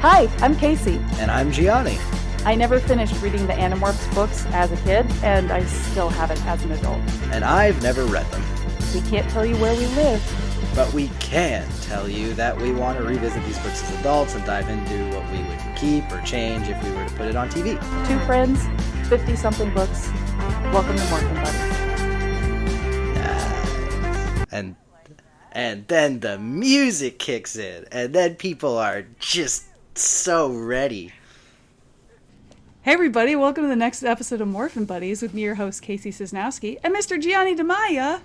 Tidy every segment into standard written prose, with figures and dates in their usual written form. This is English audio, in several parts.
Hi, I'm Casey. And I'm Gianni. I never finished reading the Animorphs books as a kid, and I still haven't as an adult. And I've never read them. We can't tell you where we live. But we can tell you that we want to revisit these books as adults and dive into what we would keep or change if we were to put it on TV. Two friends, 50-something books. Welcome to morphinbuddies. And then the music kicks in, and then people are just so ready. Hey everybody, welcome to the next episode of Morphinbuddies with me, your host, Casey Cisnowski, and Mr. Gianni DeMaia.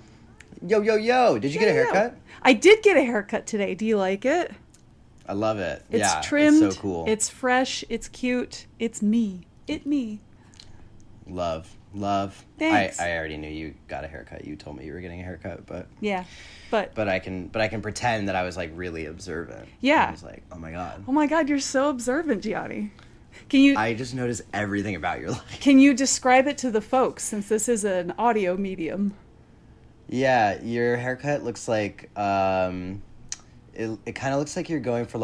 Yo, yo, yo, did you get a haircut? I did get a haircut today. Do you like it? I love it. It's trimmed. It's so cool. It's fresh. It's cute. It's me. Me. Love. Thanks. I already knew you got a haircut. You told me you were getting a haircut, but yeah, but I can pretend that I was like really observant. Yeah. I was like, oh my god, you're so observant, Gianni. Can you? I just notice everything about your life. Can you describe it to the folks, since this is an audio medium? Yeah, your haircut looks like it kind of looks like you're going for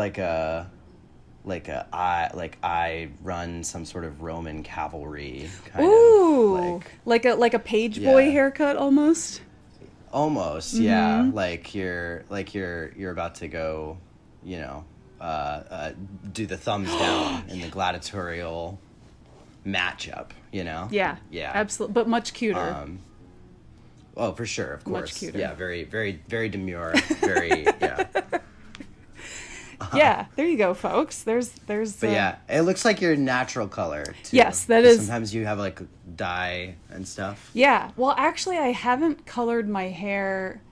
I run some sort of Roman cavalry kind of like a page boy haircut almost. Almost, mm-hmm. Yeah. Like you're about to go, do the thumbs down in the gladiatorial matchup, Yeah. Absolutely, but much cuter. Oh, for sure, of course. Much cuter. Yeah, very, very, very demure. Very, yeah. Yeah, there you go, folks. There's. But yeah, it looks like your natural color too. Yes, that is. Sometimes you have like dye and stuff. Yeah. Well, actually, I haven't colored my hair.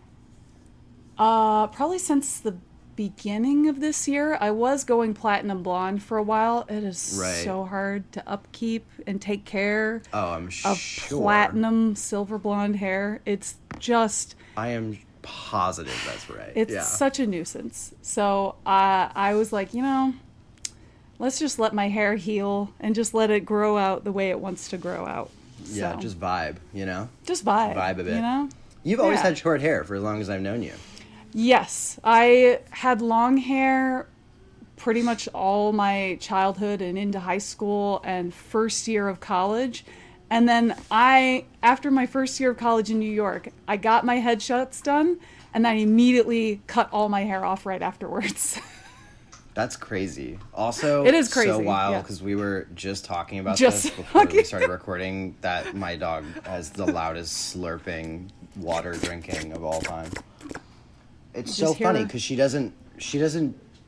Probably since the beginning of this year. I was going platinum blonde for a while. It is so hard to upkeep and take care. Oh, I'm of sure. Platinum silver blonde hair. It's just. I am positive that's right. It's such a nuisance. So I was like, let's just let my hair heal and just let it grow out the way it wants to grow out. Yeah, just vibe, Just vibe. Vibe a bit. You've always had short hair for as long as I've known you. Yes. I had long hair pretty much all my childhood and into high school and first year of college. And then after my first year of college in New York, I got my headshots done, and I immediately cut all my hair off right afterwards. That's crazy. Also, it is crazy. So wild because we were just talking about this before we started recording that my dog has the loudest slurping water drinking of all time. It's so funny because she doesn't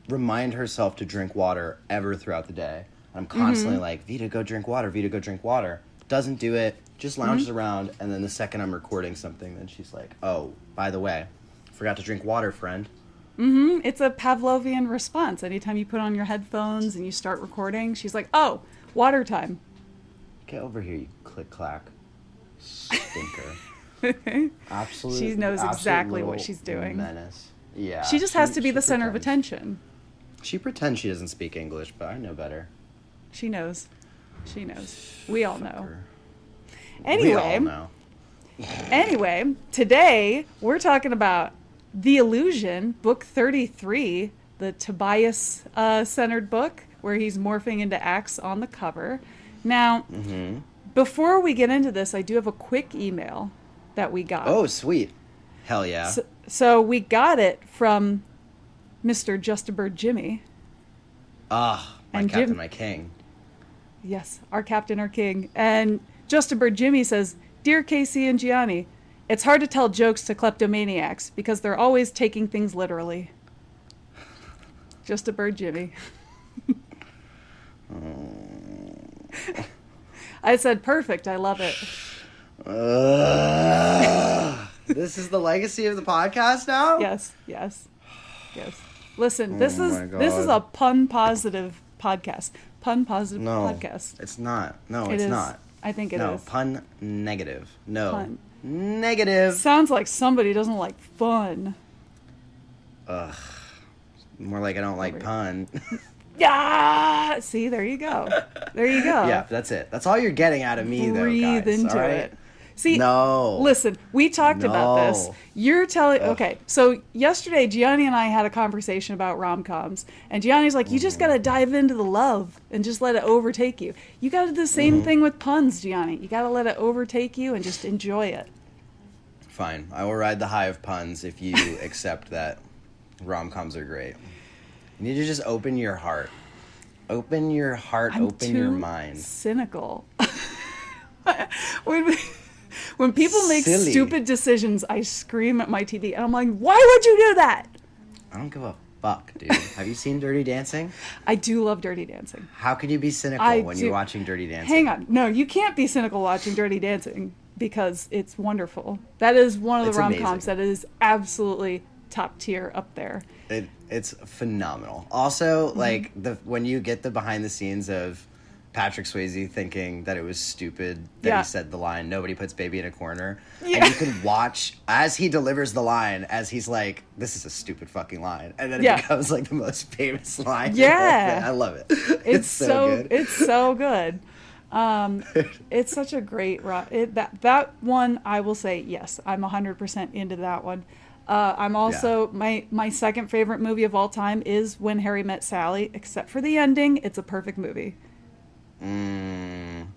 remind herself to drink water ever throughout the day. I'm constantly like, Vita, go drink water. Vita, go drink water. Doesn't do it, just lounges around, and then the second I'm recording something, then she's like, oh, by the way, forgot to drink water, friend. Mm-hmm. It's a Pavlovian response. Anytime you put on your headphones and you start recording, she's like, oh, water time. Get over here, you click-clack stinker. Absolute. She knows exactly what she's doing. Menace. Yeah. She just has to be the center of attention. She pretends she doesn't speak English, but I know better. She knows. We all know. Anyway, today we're talking about The Illusion, book 33, the Tobias centered book where he's morphing into Axe on the cover. Now, before we get into this, I do have a quick email that we got. Oh, sweet. Hell yeah. So we got it from Mr. Just a Bird Jimmy. My captain, my king. Yes, our captain, our king. And Just a Bird Jimmy says, Dear Casey and Gianni, it's hard to tell jokes to kleptomaniacs because they're always taking things literally. Just a Bird Jimmy. I said, perfect. I love it. This is the legacy of the podcast now? Yes. Listen, this is a pun positive podcast. Podcast. It's not. No, it's not. I think it is. No, pun negative. No. Pun negative. Sounds like somebody doesn't like fun. Ugh. More like I don't like pun. Yeah. See, there you go. Yeah, that's it. That's all you're getting out of me, though, guys. Breathe into it. See, no. Listen, we talked about this. No. You're telling, okay, so yesterday Gianni and I had a conversation about rom-coms, and Gianni's like, you just gotta dive into the love and just let it overtake you. You gotta do the same thing with puns, Gianni. You gotta let it overtake you and just enjoy it. Fine. I will ride the high of puns if you accept that rom-coms are great. You need to just open your heart. Open your heart, open your mind. Cynical. When people make Silly. stupid decisions, I scream at my TV, and I'm like, why would you do that? I don't give a fuck, dude. Have you seen Dirty Dancing? I do love Dirty Dancing. How can you be cynical when you're watching Dirty Dancing? Hang on. No, you can't be cynical watching Dirty Dancing because it's wonderful. That is one of the rom-coms that is absolutely top tier up there. It's phenomenal. Also, like, when you get the behind the scenes of Patrick Swayze thinking that it was stupid that he said the line, nobody puts baby in a corner. Yeah. And you can watch as he delivers the line, as he's like, this is a stupid fucking line. And then it becomes like the most famous line. Yeah. I love it. It's so good. It's so good. It's such a great that one, I will say, yes, I'm 100% into that one. I'm also, my second favorite movie of all time is When Harry Met Sally, except for the ending. It's a perfect movie.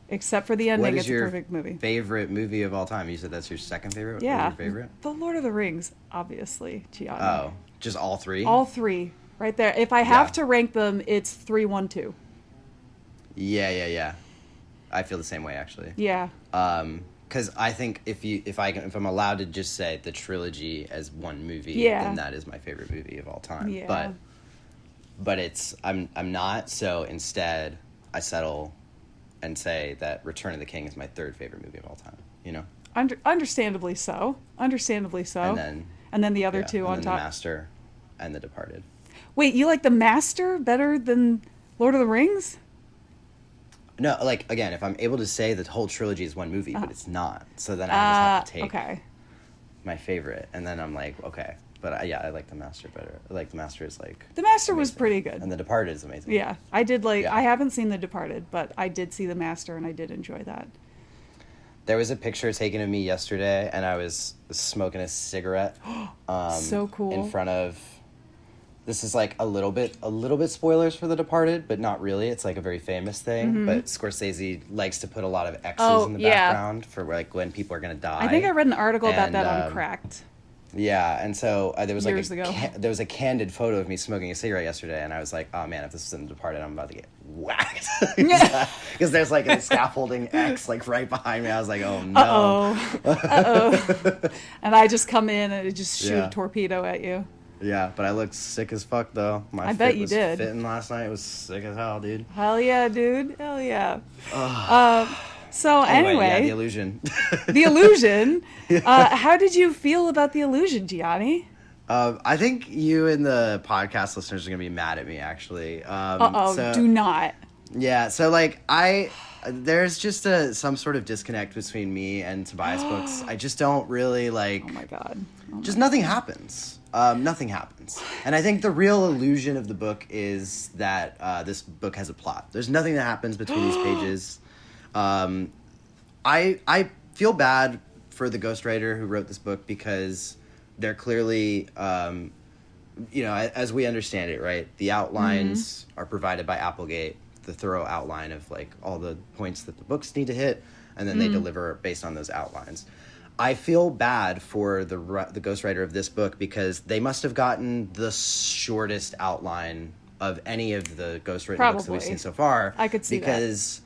Except for the ending, it's a perfect movie. Favorite movie of all time? You said that's your second favorite? Yeah. Your favorite? The Lord of the Rings, obviously, Gianni. Oh, just all three? All three, right there. If I have to rank them, it's 3, 1, 2. Yeah. I feel the same way, actually. Yeah. Because I think if I'm allowed to just say the trilogy as one movie, then that is my favorite movie of all time. Yeah. But it's I'm not, so instead I settle and say that Return of the King is my third favorite movie of all time. You know. Understandably so. And then the other two on top. The Master and The Departed. Wait, you like The Master better than Lord of the Rings? No, like, again, if I'm able to say the whole trilogy is one movie, but it's not. So then I just have to take my favorite. And then I'm like, okay. But I like The Master better. Like, The Master is like... The Master amazing. Was pretty good. And The Departed is amazing. Yeah. I did like... Yeah. I haven't seen The Departed, but I did see The Master, and I did enjoy that. There was a picture taken of me yesterday, and I was smoking a cigarette. So cool. In front of... This is like a little bit spoilers for The Departed, but not really. It's like a very famous thing. Mm-hmm. But Scorsese likes to put a lot of X's in the background for like when people are going to die. I think I read an article about that on Cracked. Yeah, and so there was years like there was a candid photo of me smoking a cigarette yesterday, and I was like, oh man, if this is in The Departed, I'm about to get whacked. Because there's like a scaffolding X like right behind me. I was like, oh no. Uh-oh. And I just come in and just shoot a torpedo at you. Yeah, but I looked sick as fuck, though. I bet you did. Fitting last night. It was sick as hell, dude. Hell yeah, dude. Hell yeah. So anyway. Yeah, The Illusion. The Illusion? How did you feel about The Illusion, Gianni? I think you and the podcast listeners are going to be mad at me, actually. Do not. Yeah, so, like, there's just some sort of disconnect between me and Tobias books. I just don't really, like... Oh, my God. Just nothing happens. Nothing happens. And I think the real illusion of the book is that this book has a plot. There's nothing that happens between these pages. I feel bad for the ghostwriter who wrote this book because they're clearly, as we understand it, right? The outlines are provided by Applegate, the thorough outline of like all the points that the books need to hit, and then they deliver based on those outlines. I feel bad for the ghostwriter of this book because they must have gotten the shortest outline of any of the ghostwritten books that we've seen so far. I could see because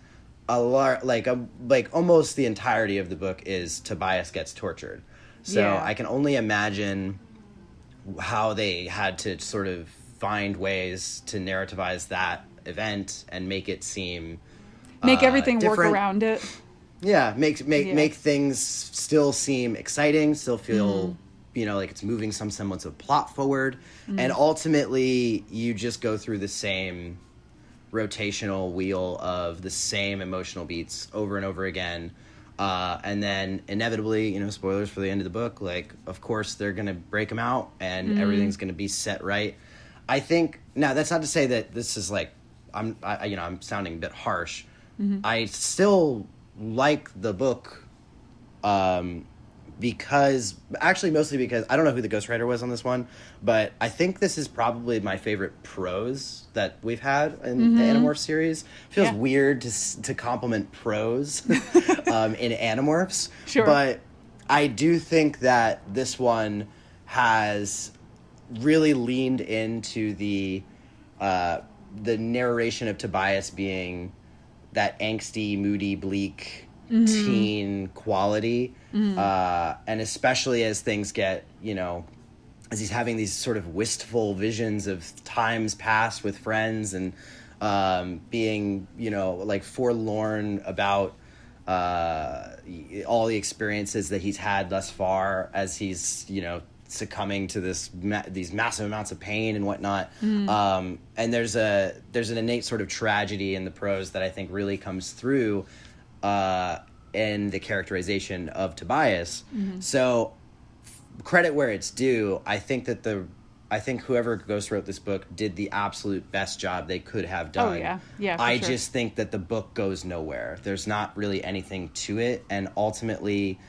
almost the entirety of the book is Tobias gets tortured. So I can only imagine how they had to sort of find ways to narrativize that event and make it seem everything different. Work around it. Yeah, make things still seem exciting, still feel, like it's moving some semblance of plot forward. And ultimately, you just go through the same rotational wheel of the same emotional beats over and over again. And then inevitably, spoilers for the end of the book, like, of course, they're going to break them out and everything's going to be set right. I think, now, that's not to say that this is like, I'm sounding a bit harsh. I still like the book Mostly because I don't know who the ghostwriter was on this one, but I think this is probably my favorite prose that we've had in the Animorphs series. Feels weird to compliment prose in Animorphs, sure. But I do think that this one has really leaned into the narration of Tobias being that angsty, moody, bleak teen quality, and especially as things get, as he's having these sort of wistful visions of times past with friends and being, like forlorn about all the experiences that he's had thus far as he's, succumbing to these massive amounts of pain and whatnot. And there's an innate sort of tragedy in the prose that I think really comes through in the characterization of Tobias. So credit where it's due. I think whoever ghost wrote this book did the absolute best job they could have done. Oh yeah, I just think that the book goes nowhere. There's not really anything to it, and ultimately,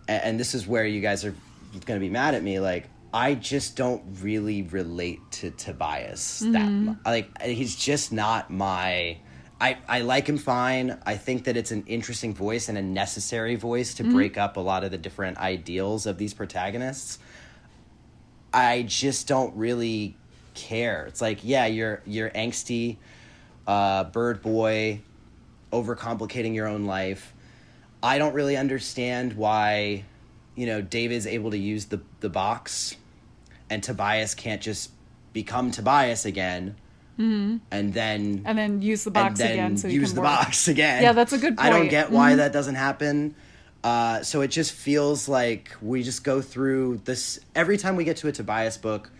and this is where you guys are going to be mad at me, like, I just don't really relate to Tobias that much. Like, he's just not my... I like him fine. I think that it's an interesting voice and a necessary voice to break up a lot of the different ideals of these protagonists. I just don't really care. It's like, yeah, you're angsty, bird boy, overcomplicating your own life. I don't really understand why, David's able to use the box and Tobias can't just become Tobias again. And then use the box again. So use the box again. Yeah, that's a good point. I don't get why that doesn't happen. So it just feels like we just go through this every time we get to a Tobias book.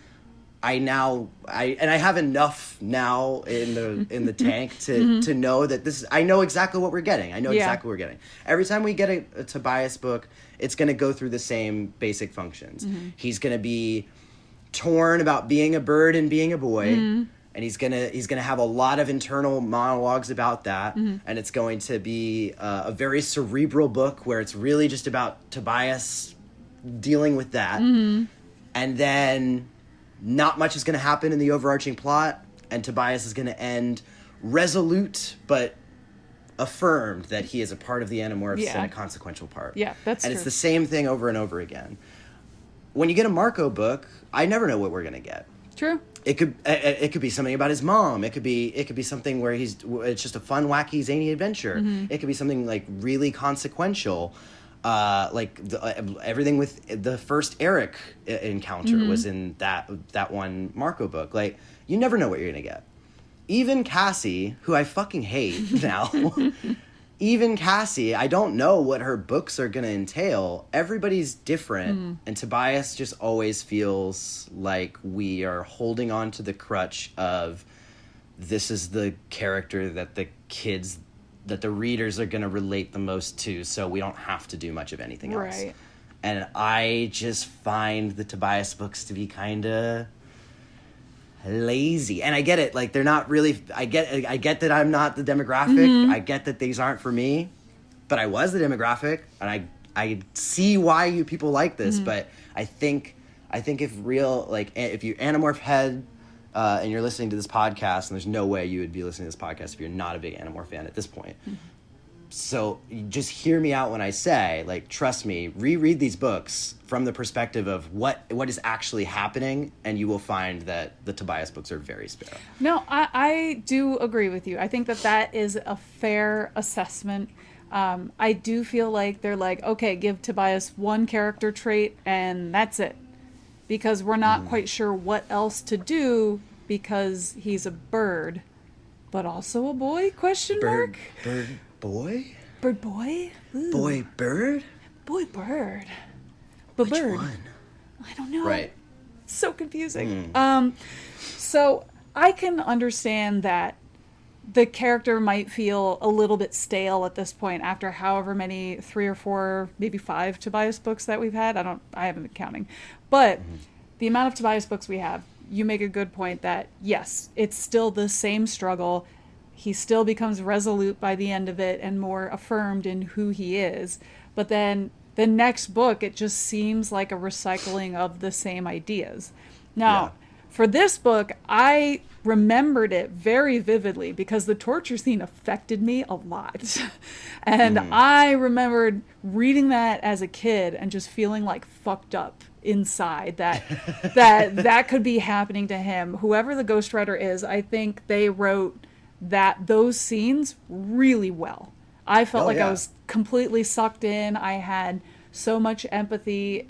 I have enough now in the tank to know that I know exactly what we're getting. Exactly what we're getting. Every time we get a Tobias book, it's going to go through the same basic functions. He's going to be torn about being a bird and being a boy. And he's gonna have a lot of internal monologues about that, and it's going to be a very cerebral book where it's really just about Tobias dealing with that, and then not much is going to happen in the overarching plot, and Tobias is going to end resolute but affirmed that he is a part of the Animorphs and a consequential part. Yeah, that's true. And it's the same thing over and over again. When you get a Marco book, I never know what we're going to get. True. It could be something about his mom. It could be something where it's just a fun, wacky, zany adventure. It could be something like really consequential, like everything with the first Eric encounter was in that one Marco book. Like, you never know what you're gonna get. Even Cassie, who I fucking hate now. Even Cassie, I don't know what her books are going to entail. Everybody's different. And Tobias just always feels like we are holding on to the crutch of this is the character that the readers are going to relate the most to, so we don't have to do much of anything else. Right. And I just find the Tobias books to be kind of lazy. And I get it, like, they're not really, I get that I'm not the demographic. I get that these aren't for me, but I was the demographic, and I see why you people like this. But I think if you're Animorph head and you're listening to this podcast, and there's no way you would be listening to this podcast if you're not a big Animorph fan at this point. So just hear me out when I say, like, trust me, reread these books from the perspective of what is actually happening, and you will find that the Tobias books are very spare. No, I do agree with you. I think that is a fair assessment. I do feel like they're like, okay, give Tobias one character trait and that's it. Because we're not quite sure what else to do because he's a bird, but also a boy, question mark? Bird boy? Bird boy? Ooh. Boy bird? Boy bird. But Which bird. one? I don't know. Right. So confusing. So I can understand that the character might feel a little bit stale at this point after however many 3 or 4, maybe 5 Tobias books that we've had. I haven't been counting. But the amount of Tobias books we have, you make a good point that yes, it's still the same struggle. He still becomes resolute by the end of it and more affirmed in who he is. but then the next book, it just seems like a recycling of the same ideas. Now, for this book, I remembered it very vividly because the torture scene affected me a lot. And I remembered reading that as a kid and just feeling like fucked up inside that that could be happening to him. Whoever the ghostwriter is, I think they wrote those scenes really well. I felt like I was completely sucked in. I had so much empathy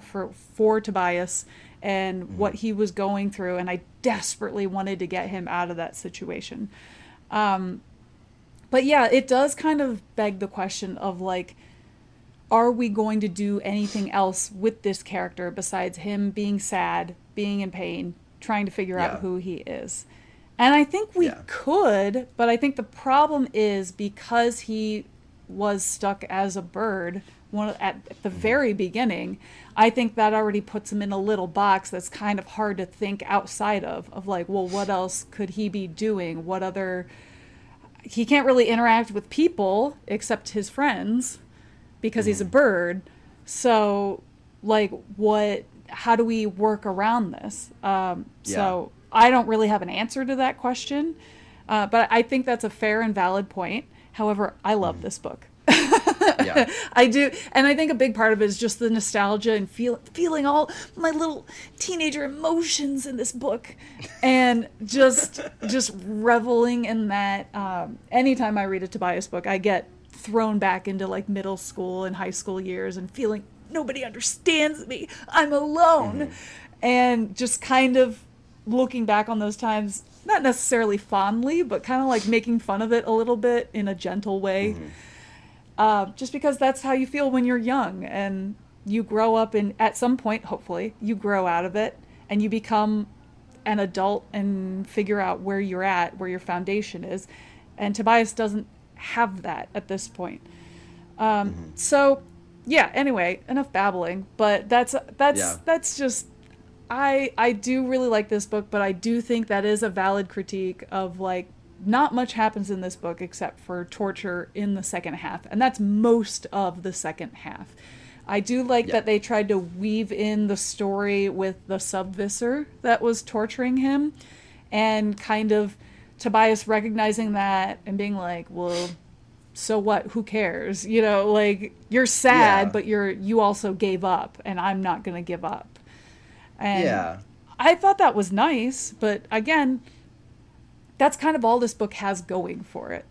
for Tobias and what he was going through, and I desperately wanted to get him out of that situation. But yeah, it does kind of beg the question of like, are we going to do anything else with this character besides him being sad, being in pain, trying to figure out who he is? And I think we could, but I think the problem is because he was stuck as a bird at the very beginning, I think that already puts him in a little box that's kind of hard to think outside of like, well, what else could he be doing? What other... He can't really interact with people except his friends because he's a bird. So, like, how do we work around this? So I don't really have an answer to that question, but I think that's a fair and valid point. However, I love this book. I do, and I think a big part of it is just the nostalgia and feeling all my little teenager emotions in this book, and just reveling in that. Anytime I read a Tobias book, I get thrown back into like middle school and high school years and feeling nobody understands me, I'm alone, and just kind of looking back on those times, not necessarily fondly, but kind of like making fun of it a little bit in a gentle way. Just because that's how you feel when you're young and you grow up, and at some point, hopefully, you grow out of it and you become an adult and figure out where you're at, where your foundation is. And Tobias doesn't have that at this point. So, yeah, anyway, enough babbling, but that's just, I do really like this book, but I do think that is a valid critique of like, not much happens in this book except for torture in the second half, and that's most of the second half. I do like that they tried to weave in the story with the subvisor that was torturing him, and kind of Tobias recognizing that and being like, well, so what? Who cares? You know, like, you're sad, but you also gave up, and I'm not going to give up. And I thought that was nice, but again, that's kind of all this book has going for it.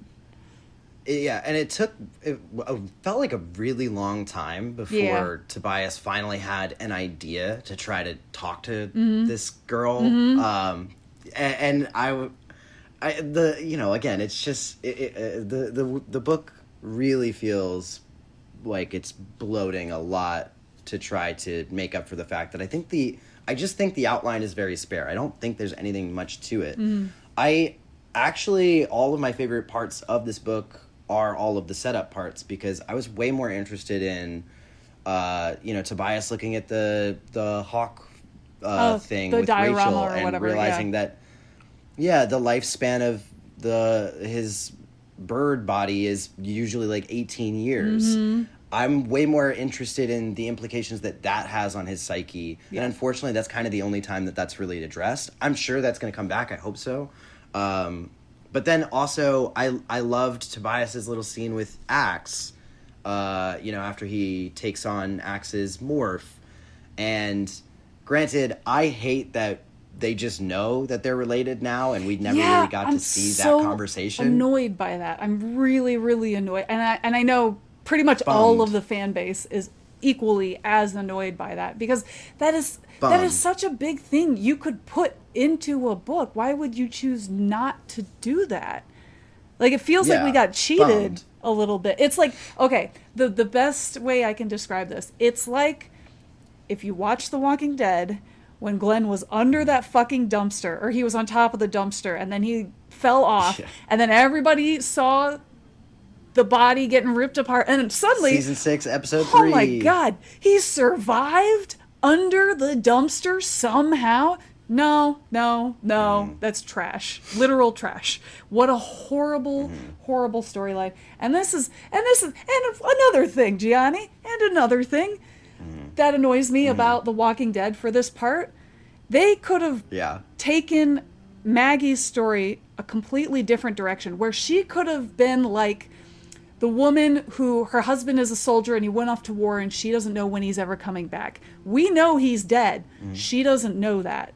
Yeah, and it felt like a really long time before Tobias finally had an idea to try to talk to this girl. And again, it's just the book really feels like it's bloating a lot to try to make up for the fact that I just think the outline is very spare. I don't think there's anything much to it. All of my favorite parts of this book are all of the setup parts, because I was way more interested in, Tobias looking at the hawk thing with Rachel and realizing that, the lifespan of his bird body is usually like 18 years. I'm way more interested in the implications that has on his psyche. And unfortunately, that's kind of the only time that that's really addressed. I'm sure that's going to come back. I hope so. But then also, I loved Tobias's little scene with Axe, after he takes on Axe's morph. And granted, I hate that they just know that they're related now, and we never really got to see that conversation. I'm annoyed by that. I'm really, really annoyed. And I know pretty much all of the fan base is equally as annoyed by that, because that is such a big thing you could put into a book. Why would you choose not to do that? Like, it feels like we got cheated a little bit. It's like, okay, the best way I can describe this, it's like if you watch The Walking Dead, when Glenn was under that fucking dumpster, or he was on top of the dumpster, and then he fell off, and then everybody saw the body getting ripped apart, and suddenly season 6 episode 3, oh my god, he survived under the dumpster somehow. No. That's trash. Literal trash. What a horrible, horrible storyline. And another thing, Gianni, and another thing that annoys me about The Walking Dead for this part. They could have taken Maggie's story a completely different direction, where she could have been like the woman who her husband is a soldier and he went off to war and she doesn't know when he's ever coming back. We know he's dead. She doesn't know that.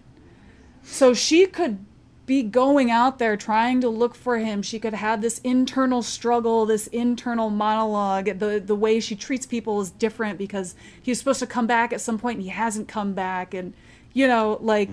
So she could be going out there trying to look for him. She could have this internal struggle, this internal monologue. The way she treats people is different because he's supposed to come back at some point and he hasn't come back. And, you know, like,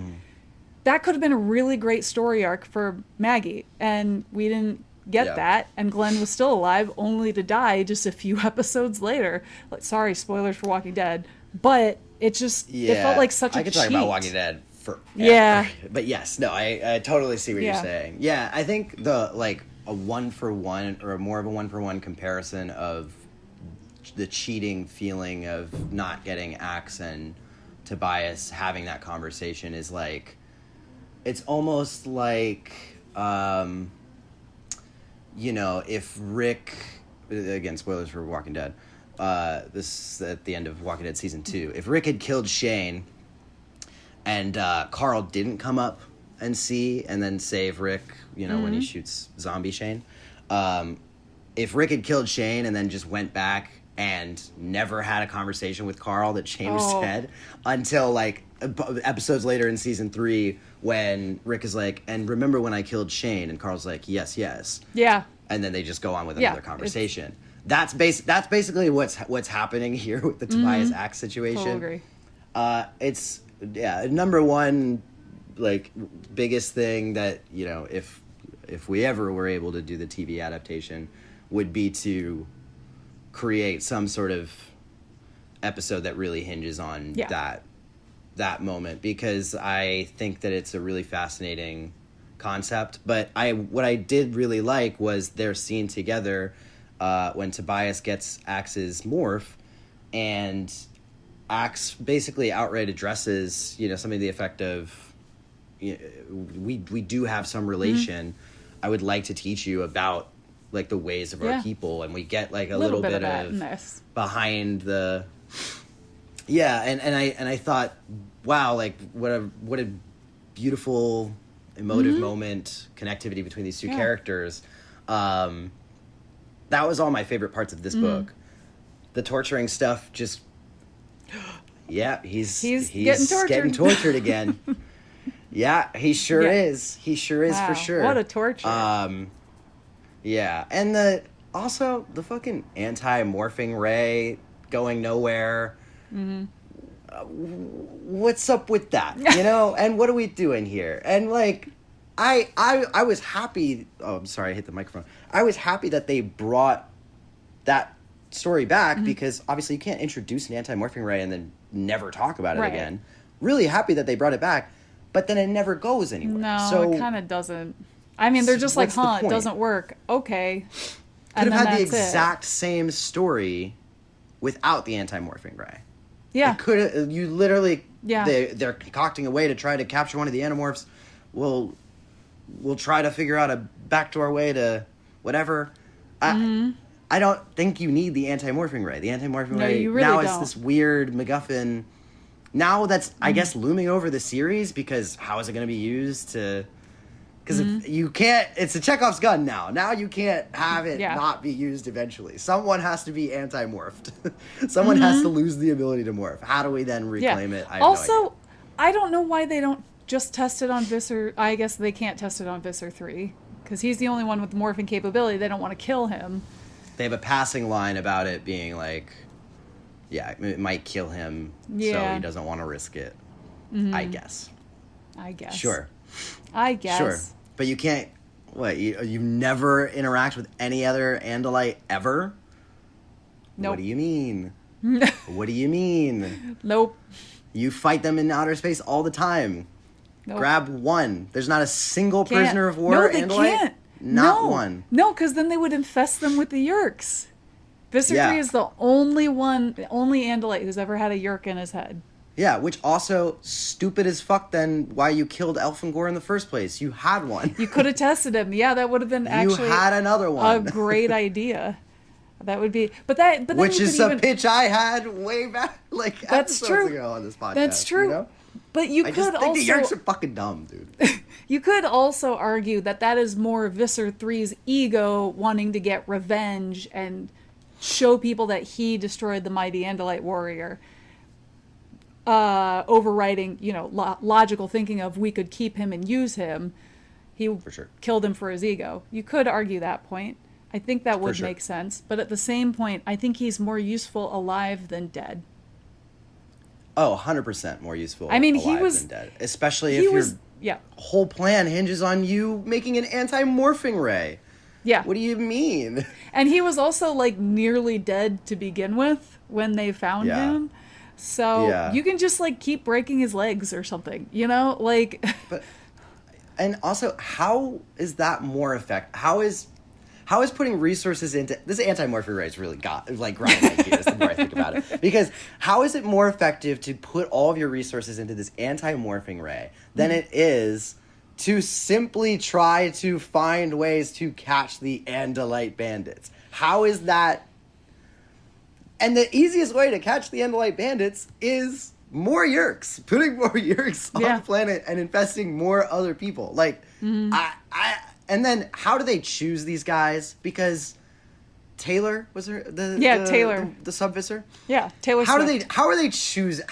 that could have been a really great story arc for Maggie. And we didn't get that. And Glenn was still alive, only to die just a few episodes later. Like, sorry, spoilers for Walking Dead. But it just, it felt like such a cheat. I could talk about Walking Dead forever. Yeah. But yes, no, I totally see what you're saying. Yeah, I think a one-for-one or more of a one-for-one comparison of the cheating feeling of not getting Axe and Tobias having that conversation is like, it's almost like, you know, if Rick, again, spoilers for Walking Dead, this is at the end of Walking Dead Season 2, if Rick had killed Shane and Carl didn't come up and see and then save Rick, you know, when he shoots zombie Shane, if Rick had killed Shane and then just went back and never had a conversation with Carl that Shane was dead until, like, episodes later in Season 3 when Rick is like, and remember when I killed Shane? And Carl's like, yes. Yeah. And then they just go on with another conversation. That's basically what's happening here with the Tobias Axe situation. Totally agree. It's, number one, like, biggest thing that, you know, if we ever were able to do the TV adaptation would be to create some sort of episode that really hinges on that moment, because I think that it's a really fascinating concept. But what I did really like was their scene together when Tobias gets Axe's morph, and Axe basically outright addresses, you know, something to the effect of, you know, we do have some relation. I would like to teach you about, like, the ways of our people, and we get, like, a little bit of behind the and I thought, wow, like, what a beautiful emotive moment, connectivity between these two characters. That was all my favorite parts of this book. The torturing stuff just he's getting tortured again. Yeah, he sure is. He sure is, for sure. What a torture. Yeah, and the fucking anti-morphing ray going nowhere. What's up with that? You know, and what are we doing here? And, like, I was happy. Oh, I'm sorry, I hit the microphone. I was happy that they brought that story back because obviously you can't introduce an anti-morphing ray and then never talk about it again. Really happy that they brought it back, but then it never goes anywhere. No, so, it kind of doesn't. I mean, they're just like, it doesn't work. Okay. Could have had the exact same story without the anti-morphing ray. Yeah. It could have, you literally, they're concocting a way to try to capture one of the Animorphs. We'll try to figure out a backdoor way to whatever. I don't think you need the anti-morphing ray. The anti-morphing ray you really now don't. is this weird MacGuffin. Now that's, I guess, looming over the series, because how is it going to be used to... Because you can't... It's a Chekhov's gun now. Now you can't have it not be used eventually. Someone has to be anti-morphed. Someone has to lose the ability to morph. How do we then reclaim it? I have also, no idea. I don't know why they don't just test it on Visser... I guess they can't test it on Visser 3. Because he's the only one with the morphing capability. They don't want to kill him. They have a passing line about it being like... Yeah, it might kill him, so he doesn't want to risk it. I guess. Sure. I guess. Sure. But you can't... What, you never interact with any other Andalite ever? Nope. What do you mean? What do you mean? Nope. You fight them in outer space all the time. Nope. Grab one. There's not a single prisoner of war Andalite? No, they can't. Not one. No, because then they would infest them with the Yeerks. Visser 3 is the only Andalite who's ever had a Yeerk in his head. Yeah, which also stupid as fuck then why you killed Elfangor in the first place. You had one. You could have tested him. Yeah, that would have been actually you had another one. A great idea. That would be, but then which is a pitch I had way back, like that's episodes true. ago on this podcast. That's true. You know? But you I could just think also the Yeerks are fucking dumb, dude. You could also argue that is more Visser 3's ego wanting to get revenge and show people that he destroyed the mighty Andalite warrior. Overriding, logical thinking of we could keep him and use him. He for sure killed him for his ego. You could argue that point. I think that would make sense. But at the same point, I think he's more useful alive than dead. Oh, 100% more useful alive than dead. Especially if your whole plan hinges on you making an anti-morphing ray. Yeah. What do you mean? And he was also, like, nearly dead to begin with when they found him. So you can just, like, keep breaking his legs or something, like. But, and also, how is that more effective? How is putting resources into this anti-morphing ray is really grinding my gears the more I think about it. Because how is it more effective to put all of your resources into this anti-morphing ray than it is to simply try to find ways to catch the Andalite bandits? How is that? And the easiest way to catch the Andalite bandits is more Yeerks. Putting more Yeerks on the planet and infesting more other people. Like, and then how do they choose these guys? Because Taylor was her Taylor, the sub-visor. Yeah, Taylor. How are they choosing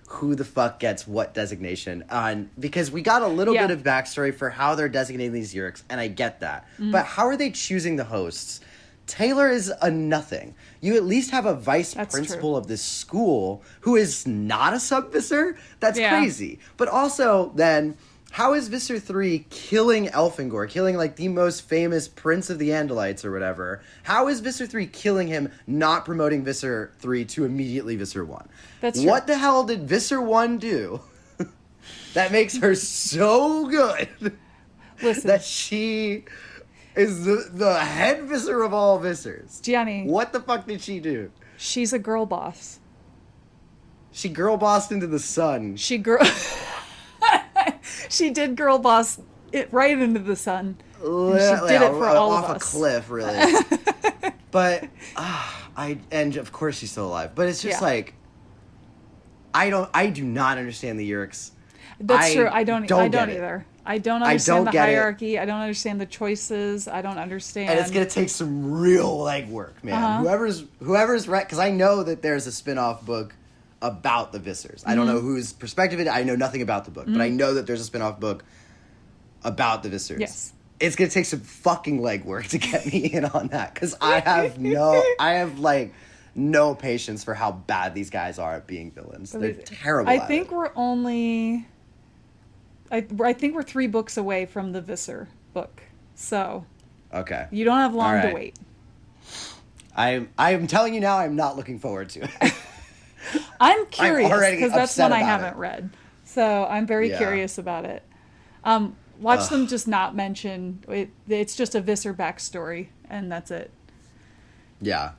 who the fuck gets what designation? Because we got a little bit of backstory for how they're designating these Yeerks, and I get that. But how are they choosing the hosts? Taylor is a nothing. You at least have a vice principal of this school who is not a sub-visor? That's crazy. But also, then, how is Visser 3 killing Elfangor, killing, like, the most famous prince of the Andalites or whatever? How is Visser 3 killing him, not promoting Visser 3 to immediately Visser 1? That's true. What the hell did Visser 1 do that makes her so good that she is the head Visser of all Vissers? Gianni. What the fuck did she do? She's a girl boss. She girl bossed into the sun. She did girl boss it right into the sun. She did it for all of us. Off a cliff, really. But, and of course she's still alive. But it's just like, I do not understand the Yeerks. That's true. I don't either. I don't understand the hierarchy. I don't understand the choices. I don't understand. And it's going to take some real legwork, man. Whoever's right, because I know that there's a spin-off book about the Vissers. I don't know whose perspective it is. I know nothing about the book, but I know that there's a spin-off book about the Vissers. Yes. It's going to take some fucking legwork to get me in on that, because I have no patience for how bad these guys are at being villains. They're terrible I think we're 3 books away from the Visser book. So okay. You don't have long to wait. I'm telling you now, I'm not looking forward to it. I'm curious because that's one I haven't read. So I'm very curious about it. Watch them just not mention it. It's just a Visser backstory, and that's it. Yeah.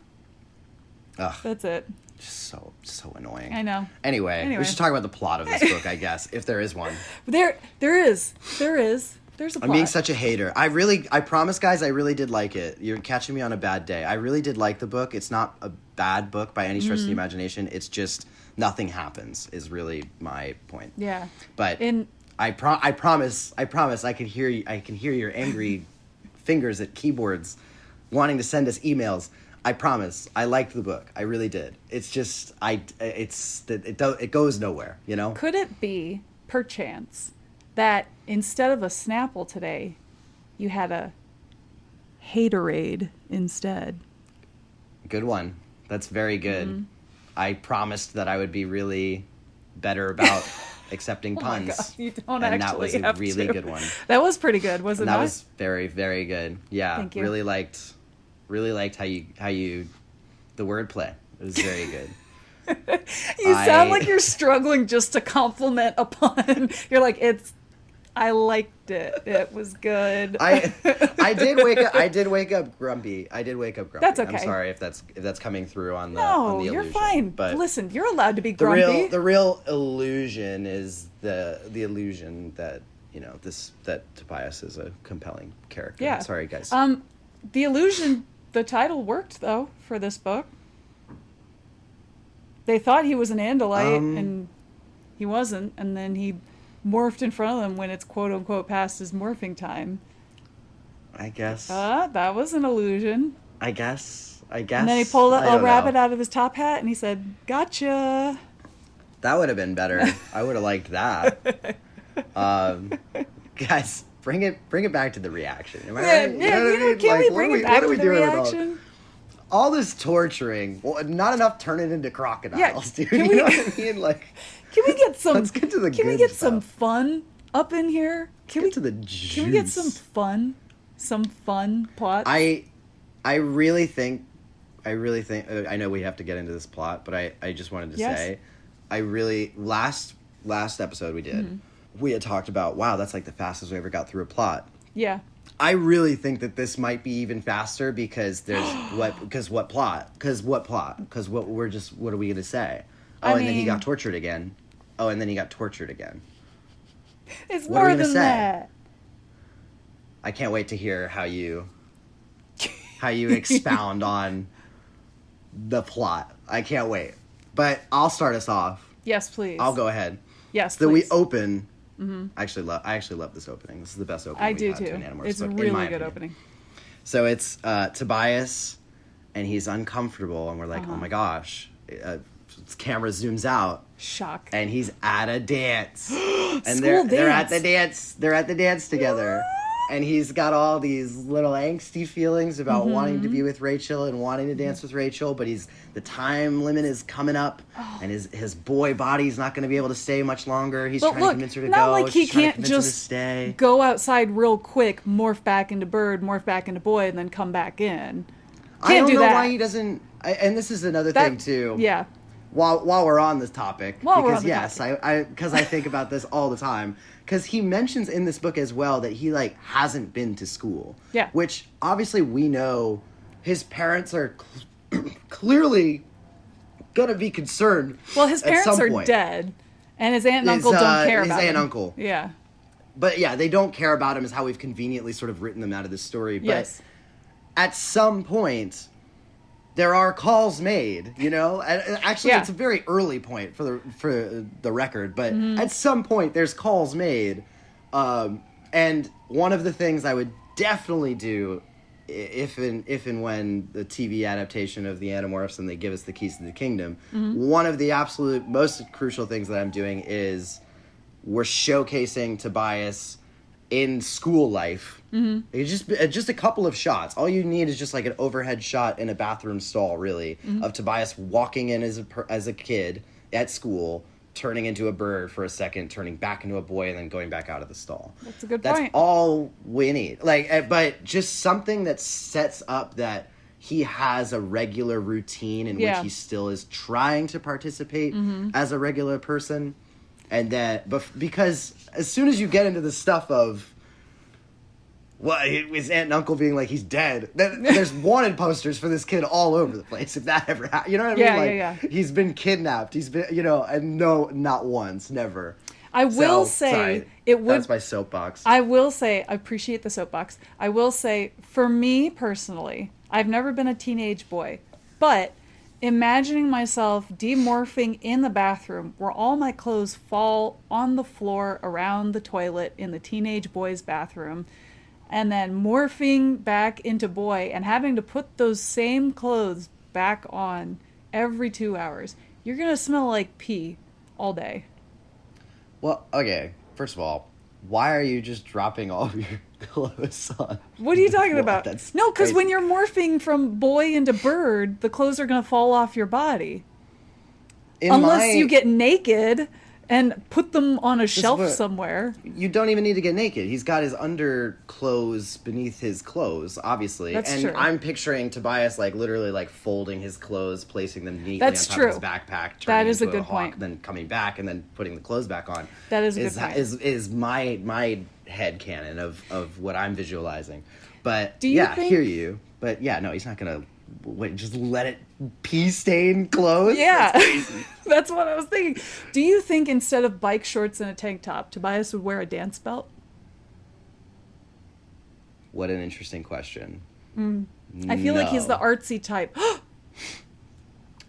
Ugh. That's it. Just so annoying. I know. Anyway, we should talk about the plot of this book, I guess, if there is one. There is. There's a plot. I'm being such a hater. I promise, guys, I really did like it. You're catching me on a bad day. I really did like the book. It's not a bad book by any stretch of the imagination. It's just nothing happens is really my point. Yeah. But I promise I can hear your angry fingers at keyboards wanting to send us emails. I promise. I liked the book. I really did. It's just it goes nowhere, you know? Could it be perchance that instead of a Snapple today, you had a haterade instead? Good one. That's very good. I promised that I would be really better about accepting puns. My God, you don't and actually that was a really good one. That was pretty good, wasn't it? That was very, very good. Yeah. Thank you. Really liked how you the wordplay. It was very good. You sound like you're struggling just to compliment a pun. You're like, I liked it. It was good. I did wake up grumpy. That's okay. I'm sorry if that's coming through on the No, on the you're illusion. fine. But listen, you're allowed to be grumpy. the real illusion is the illusion that that Tobias is a compelling character. Yeah. Sorry, guys. The illusion, the title worked though for this book. They thought he was an Andalite, and he wasn't, and then he morphed in front of them when it's quote unquote past his morphing time. I guess. That was an illusion. I guess. And then he pulled a rabbit out of his top hat and he said, "Gotcha." That would have been better. I would have liked that. Guys, bring it back to the reaction. Am I right? Can we bring it back to the reaction? All this torturing, well, not enough turn it into crocodiles, dude. You know what I mean? Like, can we get some? Let's get to the Can we get some fun up in here? Can we get to the juice? Can we get some fun? Some fun plot? I really think. I know we have to get into this plot, but I just wanted to say, I really last episode we did, we had talked about, wow, that's like the fastest we ever got through a plot. Yeah. I really think that this might be even faster because there's what plot? Because what are we gonna say? Oh, and then he got tortured again. Oh, and then he got tortured again. It's more than that. I can't wait to hear how you expound on the plot. I can't wait. But I'll start us off. Yes, please. I'll go ahead. Yes, so please. we open. I actually love this opening. This is the best opening I do had too. to an Animorphs It's a book, really good opening. So it's Tobias, and he's uncomfortable, and we're like, oh my gosh. Camera zooms out. Shock. And he's at a dance. And School they're dance. at the dance. They're at the dance together. And he's got all these little angsty feelings about wanting to be with Rachel and wanting to dance with Rachel, but the time limit is coming up, and his boy body's not going to be able to stay much longer. He's trying to convince her to not go. like he She's trying to can't convince him to just stay. go outside real quick, morph back into bird, morph back into boy, and then come back in. I don't know that. why he doesn't. And this is another thing too. Yeah. While we're on this topic, because I think about this all the time. Because he mentions in this book as well that he hasn't been to school. Yeah. Which obviously we know his parents are clearly gonna be concerned. Well, his parents are dead, and his aunt and uncle don't care about him. His aunt and uncle. Yeah. But yeah, they don't care about him, is how we've conveniently sort of written them out of this story. But yes. At some point, there are calls made, And actually, it's a very early point for the record, but at some point, there's calls made. And one of the things I would definitely do if and when the TV adaptation of the Animorphs and they give us the keys to the kingdom, one of the absolute most crucial things that I'm doing is we're showcasing Tobias in school life. It's just a couple of shots. All you need is just an overhead shot in a bathroom stall, really, of Tobias walking in as a kid at school, turning into a bird for a second, turning back into a boy, and then going back out of the stall. That's a good point. That's all we need. But just something that sets up that he has a regular routine in which he still is trying to participate as a regular person. And that, because as soon as you get into the stuff of, his aunt and uncle being he's dead, there's wanted posters for this kid all over the place, if that ever happened. You know what I mean? Yeah. He's been kidnapped. He's been, and no, not once, never. I will say, that's my soapbox. I will say, I appreciate the soapbox. I will say, for me personally, I've never been a teenage boy, but imagining myself demorphing in the bathroom where all my clothes fall on the floor around the toilet in the teenage boy's bathroom, and then morphing back into boy and having to put those same clothes back on every 2 hours, you're going to smell like pee all day. Well, okay, first of all, why are you just dropping all of your clothes on? What are you talking about? No, because crazy. when you're morphing from boy into bird, the clothes are going to fall off your body. Unless you get naked and put them on a shelf somewhere. You don't even need to get naked. He's got his underclothes beneath his clothes, obviously. That's true. I'm picturing Tobias like literally like folding his clothes, placing them neatly on top of his backpack, turning that is into a good hawk, point. then coming back and then putting the clothes back on. That is a good point. Is my head canon of what I'm visualizing. But Do you I hear you. But yeah, no, he's not gonna just let it pee stain clothes. Yeah, that's what I was thinking. Do you think instead of bike shorts and a tank top, Tobias would wear a dance belt? What an interesting question. I feel like he's the artsy type.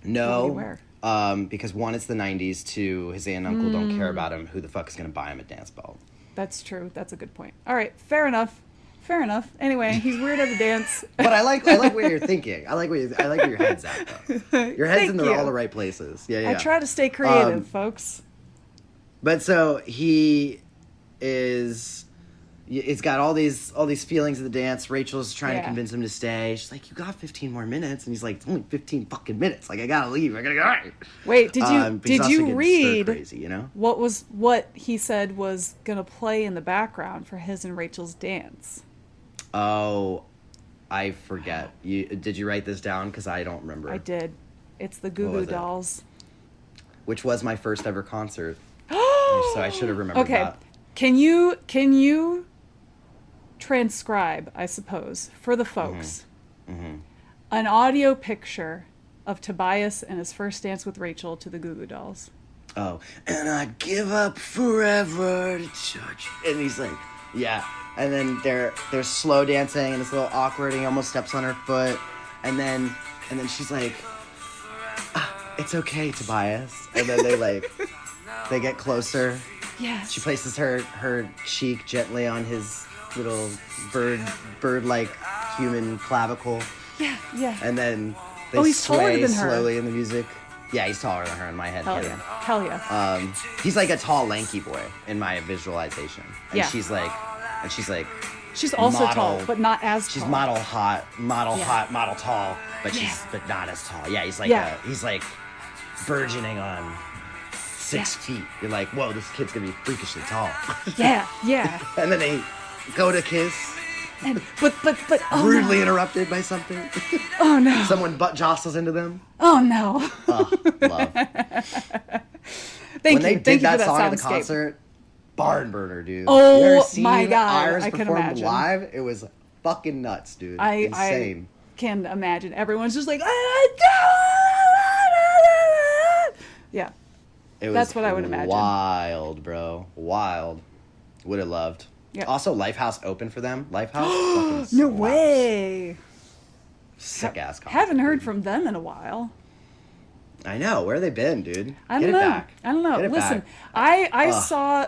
No. What would he wear? Because one, it's the 90s. Two, his aunt and uncle don't care about him. Who the fuck is gonna buy him a dance belt? That's true. That's a good point. All right, fair enough. Fair enough. Anyway, he's weird at the dance. But I like where you're thinking. I like where your head's at, though. Your head's in all the right places. Yeah. I try to stay creative, folks. But so he is. It's got all these feelings of the dance. Rachel's trying to convince him to stay. She's like, "You got 15 more minutes," and he's like, "It's only 15 fucking minutes. Like, I gotta leave. I gotta go." Wait, did you read crazy, you know? what he said was gonna play in the background for his and Rachel's dance? Oh, I forget. Did you write this down? Because I don't remember. I did. It's the Goo Goo Dolls. Which was my first ever concert. So I should have remembered that. Can you transcribe, I suppose, for the folks, an audio picture of Tobias and his first dance with Rachel to the Goo Goo Dolls? Oh, and I'd give up forever to church. And he's like, yeah. And then they're slow dancing, and it's a little awkward, and he almost steps on her foot. And then she's like, "It's okay, Tobias." And then they get closer. Yes. She places her cheek gently on his little bird-like human clavicle. Yeah. And then they he's taller sway than her. slowly in the music. Yeah, he's taller than her in my head. Hell yeah. He's like a tall, lanky boy in my visualization. And she's like, she's also model, tall, but not as tall. She's model hot, model tall, but but not as tall. Yeah, he's like burgeoning on 6 feet. You're like, whoa, this kid's gonna be freakishly tall. Yeah. And then they go to kiss. But rudely interrupted by something. Oh no. Someone butt jostles into them. Oh no. Love. When they did that song at the concert, barn burner, dude. Oh, you ever seen my God, Iris I can perform imagine. live? It was fucking nuts, dude. Insane. I can imagine. Everyone's just like, yeah. That's what I would imagine. Wild, bro. Wild. Would have loved. Yeah. Also, Lifehouse opened for them. Lifehouse fucking slaps. No way. Sick ass concert. Haven't heard from them in a while. I know. Where they been, dude? I don't know. Listen, I saw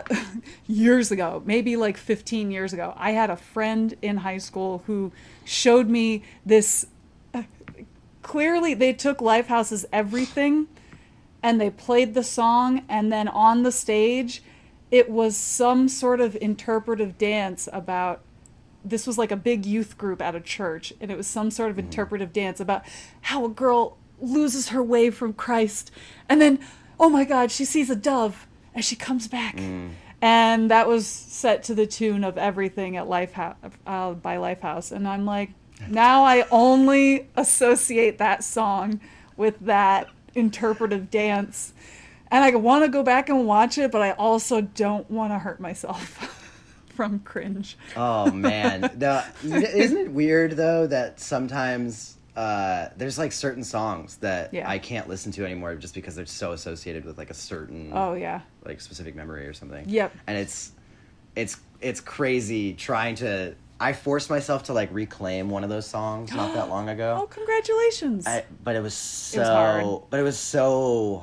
years ago, maybe like 15 years ago, I had a friend in high school who showed me this. Clearly, they took Lifehouse's Everything and they played the song, and then on the stage, it was some sort of interpretive dance about. This was like a big youth group at a church, and it was some sort of interpretive dance about how a girl loses her way from Christ, and then, oh my God, she sees a dove as she comes back. And that was set to the tune of Everything at Lifehouse by Lifehouse. And I'm like, now I only associate that song with that interpretive dance. And I want to go back and watch it, but I also don't want to hurt myself from cringe. Oh, man. Isn't it weird, though, that sometimes there's like certain songs that I can't listen to anymore just because they're so associated with like a certain like specific memory or something. Yep. And it's crazy trying to. I forced myself to like reclaim one of those songs not that long ago. Oh, congratulations! But it was so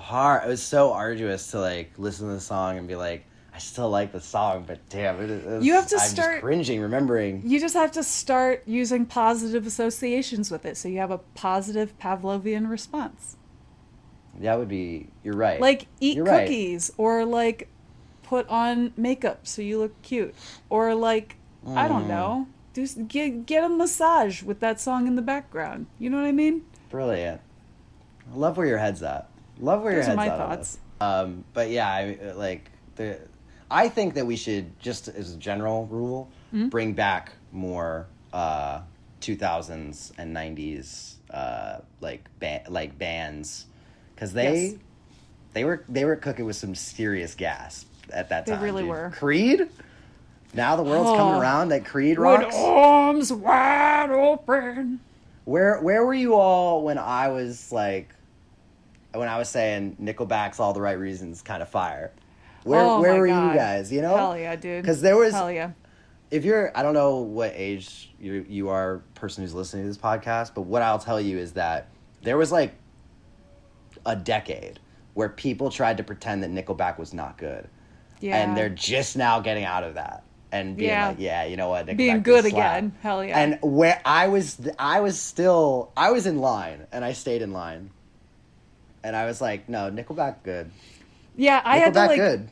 hard. It was so arduous to like listen to the song and be like, I still like the song, but damn, you have to I'm start just cringing remembering. You just have to start using positive associations with it, so you have a positive Pavlovian response. That would be. You're right. Like eat cookies, or like put on makeup so you look cute, or like I don't know, get a massage with that song in the background. You know what I mean? Brilliant. I love where your head's at. Love where your head's at. Those are my thoughts. But yeah, I think that we should, just as a general rule, bring back more 2000s and 90s bands, because they were cooking with some serious gas at that time. They really were. Creed. Now the world's coming around. That Creed rocks. With arms wide open. Where were you all when I was saying Nickelback's All the Right Reasons kind of fire? Where were you guys? You know? Hell yeah, dude. Because there was. Hell yeah. If you're, I don't know what age you are, person who's listening to this podcast, but what I'll tell you is that there was like a decade where people tried to pretend that Nickelback was not good. Yeah. And they're just now getting out of that. And being like, yeah, you know what? Nickelback being good again. Hell yeah. And where I was in line, and I stayed in line. And I was like, no, Nickelback good. Yeah, I had to like... good.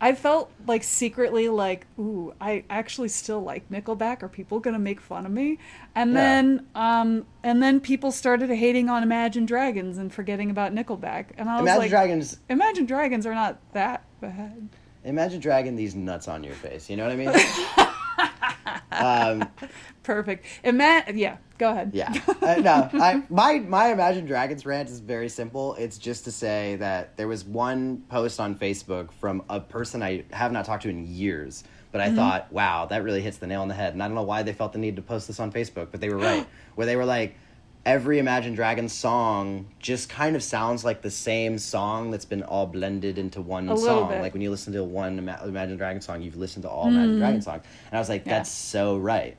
I felt like secretly like, ooh, I actually still like Nickelback. Are people going to make fun of me? And then people started hating on Imagine Dragons and forgetting about Nickelback. And I was Imagine Dragons are not that bad. Imagine dragging these nuts on your face. You know what I mean? Perfect. Yeah, go ahead. Yeah. My Imagine Dragons rant is very simple. It's just to say that there was one post on Facebook from a person I have not talked to in years, but I thought, wow, that really hits the nail on the head. And I don't know why they felt the need to post this on Facebook, but they were right. Where they were like, every Imagine Dragons song just kind of sounds like the same song that's been all blended into one song. Like when you listen to one Imagine Dragons song, you've listened to all Imagine Dragons songs. And I was like, that's so right.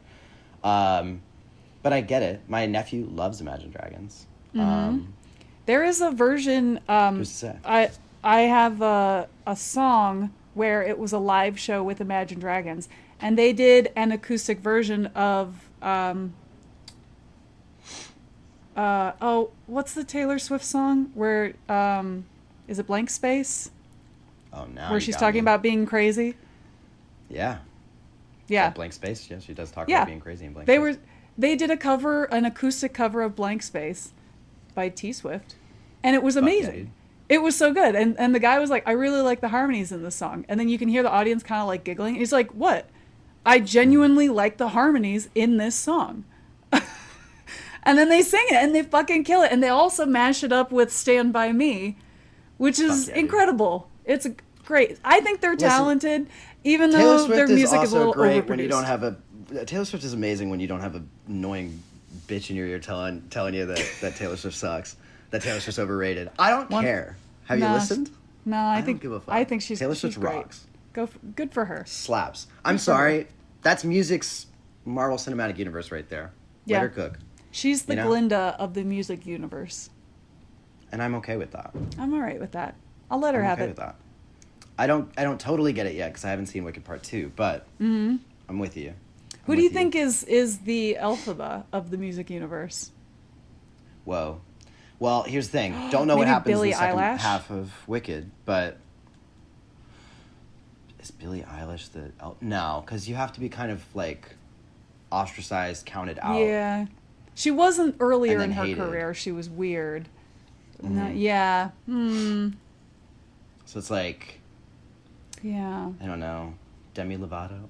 But I get it. My nephew loves Imagine Dragons. There is a version. Who's to say? I have a song where it was a live show with Imagine Dragons, and they did an acoustic version of what's the Taylor Swift song where is it Blank Space? Oh, now where she's talking about being crazy. Yeah. Blank Space. Yeah, she does talk about being crazy in Blank Space. They did an acoustic cover of Blank Space by T Swift, and it was amazing. It was so good, and the guy was like, I really like the harmonies in this song, and then you can hear the audience kind of like giggling. He's like, what? I genuinely like the harmonies in this song. And then they sing it, and they fucking kill it. And they also mash it up with Stand By Me, which is incredible. It's great. I think they're talented, even though their music is a little overproduced. When you don't have Taylor Swift is amazing when you don't have an annoying bitch in your ear telling you that Taylor Swift sucks, that Taylor Swift's overrated. I don't care. Have you listened? No, I don't give a fuck. I think Taylor Swift rocks. Good for her. Slaps. I'm sorry. That's music's Marvel Cinematic Universe right there. Let her cook. She's the Glinda of the music universe. And I'm okay with that. I'm all right with that. I'll let her have it. With that. I don't totally get it yet because I haven't seen Wicked Part 2, but I'm with you. Who do you think is the Elphaba of the music universe? Whoa. Well, here's the thing. Don't know what happens Billie in the second Eilish? half of Wicked, but is Billie Eilish the... No, because you have to be kind of like ostracized, counted out. Yeah. She wasn't earlier in her career. She was weird. Yeah. So it's like... Yeah. I don't know. Demi Lovato?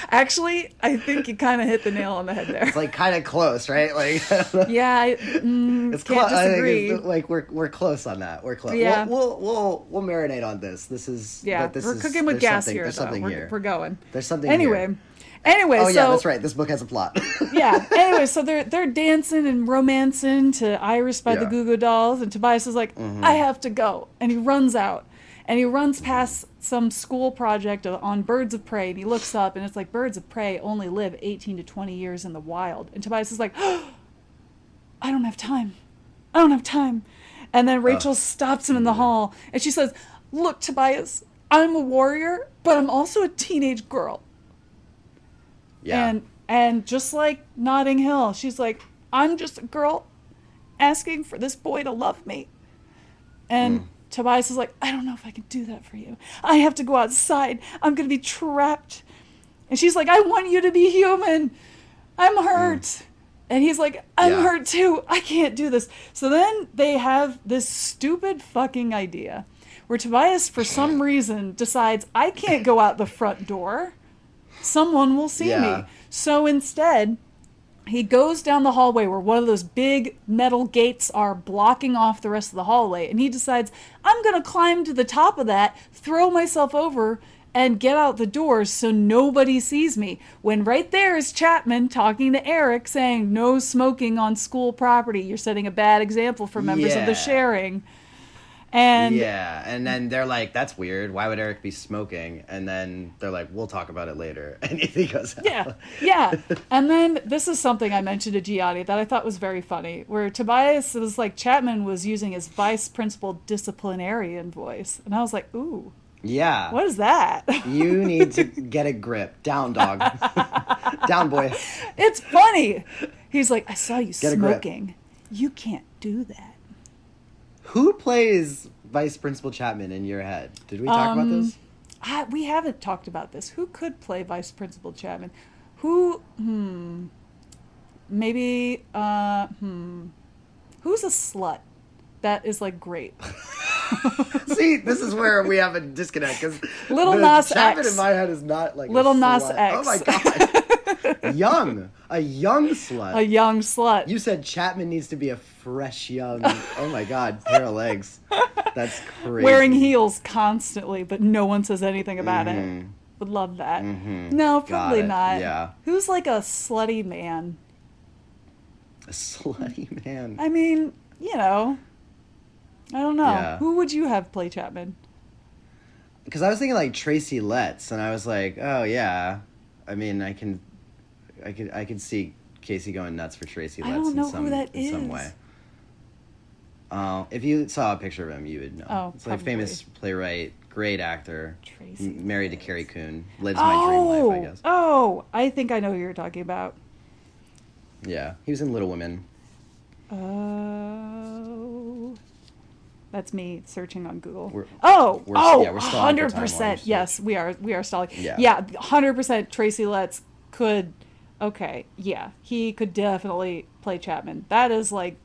Actually, I think you kind of hit the nail on the head there. It's like kind of close, right? Like yeah, it's can't disagree. Like we're close on that. We're close. Yeah. We'll marinate on this. This is we're cooking with gas here. There's something here. We're going. There's something anyway. here. Anyway, oh yeah, that's right. This book has a plot. Yeah. Anyway, so they're dancing and romancing to Iris by the Goo Goo Dolls, and Tobias is like, I have to go, and he runs out. And he runs past some school project on birds of prey, and he looks up, and it's like, birds of prey only live 18 to 20 years in the wild. And Tobias is like, I don't have time. And then Rachel stops him in the hall, and she says, look, Tobias, I'm a warrior, but I'm also a teenage girl. Yeah. And just like Notting Hill, she's like, I'm just a girl asking for this boy to love me. And... Tobias is like, I don't know if I can do that for you. I have to go outside. I'm going to be trapped. And she's like, I want you to be human. I'm hurt. And he's like, I'm hurt too. I can't do this. So then they have this stupid fucking idea where Tobias, for some reason, decides, I can't go out the front door. Someone will see me. So instead, he goes down the hallway where one of those big metal gates are blocking off the rest of the hallway. And he decides, I'm going to climb to the top of that, throw myself over, and get out the doors so nobody sees me. When right there is Chapman talking to Eric saying, no smoking on school property. You're setting a bad example for members of the sharing. And and then they're like, that's weird. Why would Eric be smoking? And then they're like, we'll talk about it later. And he goes out. Yeah. And then this is something I mentioned to Gianni that I thought was very funny, where Tobias was like, Chapman was using his vice principal disciplinarian voice. And I was like, ooh. Yeah. What is that? You need to get a grip. Down, dog. Down, boy. It's funny. He's like, I saw you get smoking. You can't do that. Who plays Vice Principal Chapman in your head? Did we talk about this? We haven't talked about this. Who could play Vice Principal Chapman? Who, maybe, who's a slut? That is like great. See, this is where we have a disconnect because Little Nas Chapman X in my head is not like Little a Nas slut. X. Oh my god, a young slut. A young slut. You said Chapman needs to be a fresh young. Oh my god, pair of legs. That's crazy. Wearing heels constantly, but no one says anything about it. Would love that. No, probably not. Yeah. Who's like a slutty man? A slutty man. I mean, you know. I don't know. Yeah. Who would you have play Chapman? Because I was thinking like Tracy Letts, and I was like, oh yeah. I mean, I could see Casey going nuts for Tracy Letts I don't know in some way. If you saw a picture of him, you would know. Oh, it's like a famous playwright, great actor, Tracy married to Letts. Carrie Coon, lives my dream life, I guess. Oh, I think I know who you're talking about. Yeah, he was in Little Women. Oh, that's me searching on Google. We're 100%. Yes, we are stalling. Yeah, 100% Tracy Letts could. Okay, yeah, he could definitely play Chapman. That is like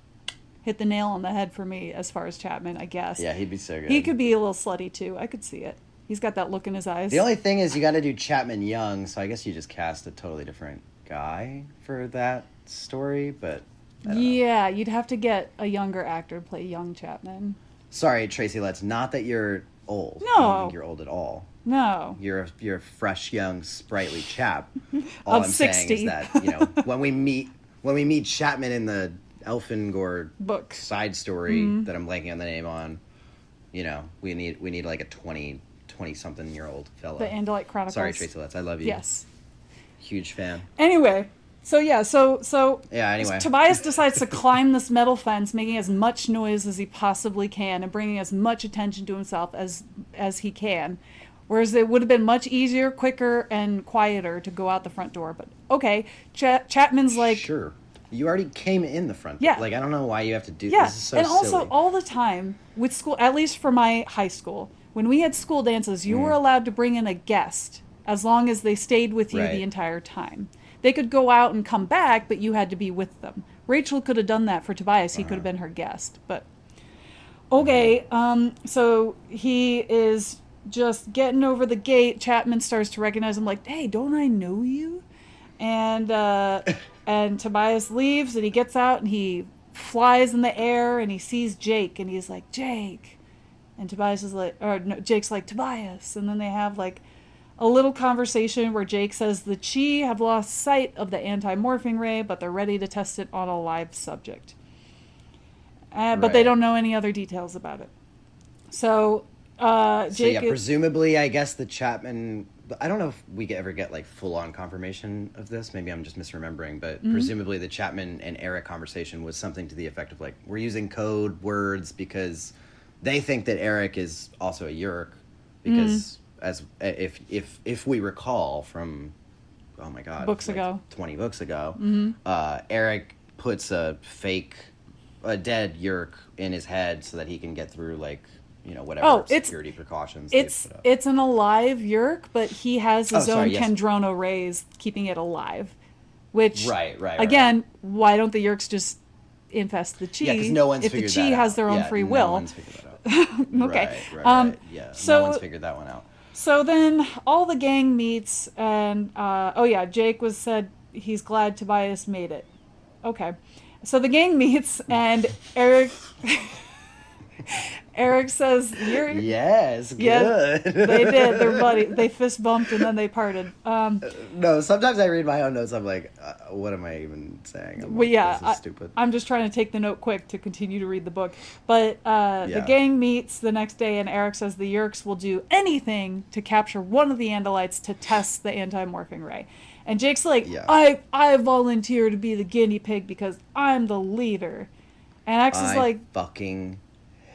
hit the nail on the head for me as far as Chapman, I guess. Yeah, he'd be so good. He could be a little slutty too. I could see it. He's got that look in his eyes. The only thing is you got to do Chapman young, so I guess you just cast a totally different guy for that story, but I don't know. You'd have to get a younger actor to play young Chapman. Sorry, Tracy Letts, not that you're old. No. I don't think you're old at all. No. You're a fresh, young, sprightly chap. All Of I'm 60. saying is that, when we meet Chapman in the Elfingor book side story that I'm blanking on the name on, we need like a 20-something-year-old fellow. The Andalite Chronicles. Sorry, Tracy Letts, I love you. Yes. Huge fan. Anyway, anyway. Tobias decides to climb this metal fence, making as much noise as he possibly can and bringing as much attention to himself as he can. Whereas it would have been much easier, quicker, and quieter to go out the front door. But okay, Chapman's like... Sure. You already came in the front door. Yeah. Like, I don't know why you have to do this. Yeah, This is so and also silly. all the time with school, at least for my high school, when we had school dances, you were allowed to bring in a guest as long as they stayed with you the entire time. They could go out and come back, but you had to be with them. Rachel could have done that for Tobias. He could have been her guest. But, okay, so he is just getting over the gate. Chapman starts to recognize him like, hey, don't I know you? And Tobias leaves, and he gets out, and he flies in the air, and he sees Jake, and he's like, Jake. And Tobias is like, or no, Jake's like, Tobias. And then they have like a little conversation where Jake says the Chi have lost sight of the anti-morphing ray, but they're ready to test it on a live subject. But they don't know any other details about it. So Jake... presumably, I guess the Chapman... I don't know if we ever get like full-on confirmation of this. Maybe I'm just misremembering, but presumably the Chapman and Eric conversation was something to the effect of like, we're using code words because they think that Eric is also a Yeerk because... As if we recall from, oh my god, books ago, 20 books ago, Eric puts a dead Yeerk in his head so that he can get through whatever security precautions. It's an alive Yeerk, but he has his own yes. Kendrono rays keeping it alive. Which, right. Again, why don't the Yeerks just infest the Chi? Yeah, because no one's if figured the Chi that has out. their own free will. No one's figured that out. Okay. Right. Yeah, so, no one's figured that one out. So then all the gang meets, and Jake said he's glad Tobias made it. Okay. So the gang meets, and Eric says, Yes, good. Yeah, they did. They're buddy. They fist bumped and then they parted. No, sometimes I read my own notes. I'm like, what am I even saying? Well, yeah, this is stupid. I'm just trying to take the note quick to continue to read the book. But the gang meets the next day, and Eric says the Yeerks will do anything to capture one of the Andalites to test the anti-morphing ray. And Jake's like, I volunteer to be the guinea pig because I'm the leader. And X is like, fucking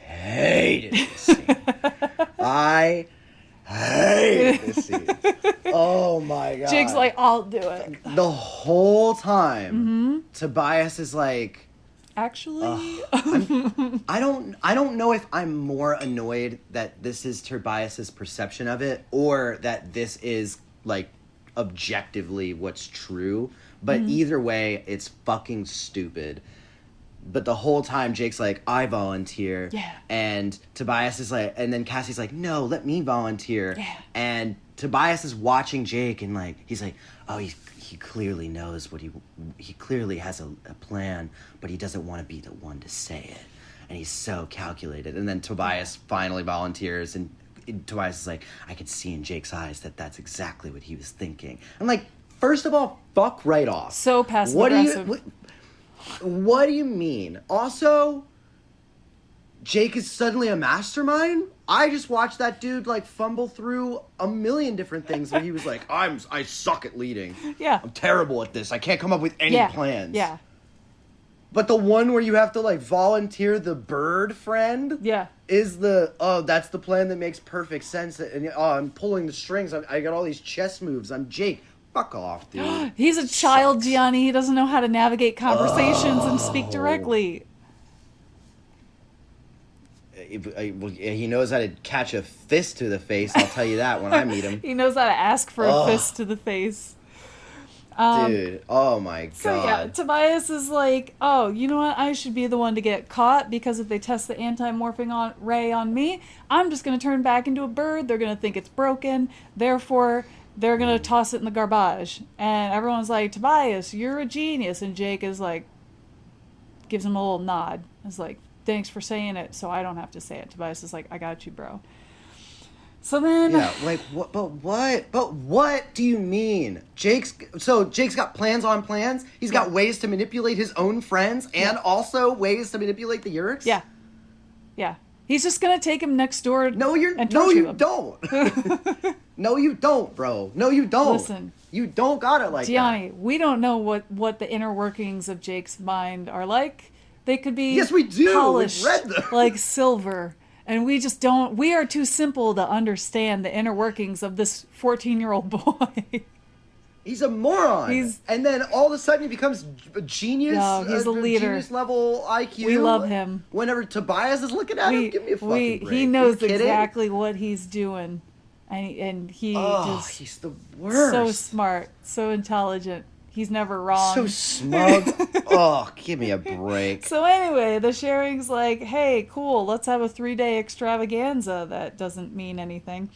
hated this scene. I hated this scene. Oh my god. Jake's like, I'll do it. The whole time, Tobias is like, actually, I don't know if I'm more annoyed that this is Tobias's perception of it, or that this is like objectively what's true. But either way, it's fucking stupid. But the whole time, Jake's like, I volunteer. Yeah. And Tobias is like, and then Cassie's like, no, let me volunteer. Yeah. And Tobias is watching Jake, and like, he's like, oh, he clearly knows what he clearly has a plan, but he doesn't want to be the one to say it. And he's so calculated. And then Tobias finally volunteers, and Tobias is like, I could see in Jake's eyes that that's exactly what he was thinking. I'm like, first of all, fuck right off. So passive aggressive. What do you mean? Also, Jake is suddenly a mastermind? I just watched that dude like fumble through a million different things where he was like, I suck at leading. Yeah. I'm terrible at this. I can't come up with any plans. Yeah. But the one where you have to like volunteer the bird friend is that's the plan that makes perfect sense. And I'm pulling the strings. I got all these chess moves. I'm Jake. Fuck off, dude. He's a child, Gianni. He doesn't know how to navigate conversations and speak directly. He knows how to catch a fist to the face. I'll tell you that when I meet him. He knows how to ask for a fist to the face. Dude, oh my god. So yeah, Tobias is like, oh, you know what? I should be the one to get caught, because if they test the anti-morphing ray on me, I'm just going to turn back into a bird. They're going to think it's broken. Therefore, they're going to toss it in the garbage. And everyone's like, Tobias, you're a genius. And Jake is like, gives him a little nod. It's like, thanks for saying it so I don't have to say it. Tobias is like, I got you, bro. So then... Yeah, like, what? But what do you mean? Jake's got plans on plans? He's got ways to manipulate his own friends and also ways to manipulate the Yeerks? Yeah. Yeah. He's just going to take him next door No, you don't. No, you don't, bro. No, you don't. Listen. You don't got it like Gianni, that. we don't know what the inner workings of Jake's mind are like. They could be Yes, we do. polished We've read them. like silver. And we just don't... We are too simple to understand the inner workings of this 14-year-old boy. He's a moron. And then all of a sudden he becomes a genius. No, he's a leader. Genius level IQ. We love him. Whenever Tobias is looking at him, give me a fucking break. He knows exactly what he's doing. And he's the worst. So smart, so intelligent. He's never wrong. So smug. Oh, give me a break. So anyway, the sharing's like, hey, cool, let's have a 3-day extravaganza that doesn't mean anything.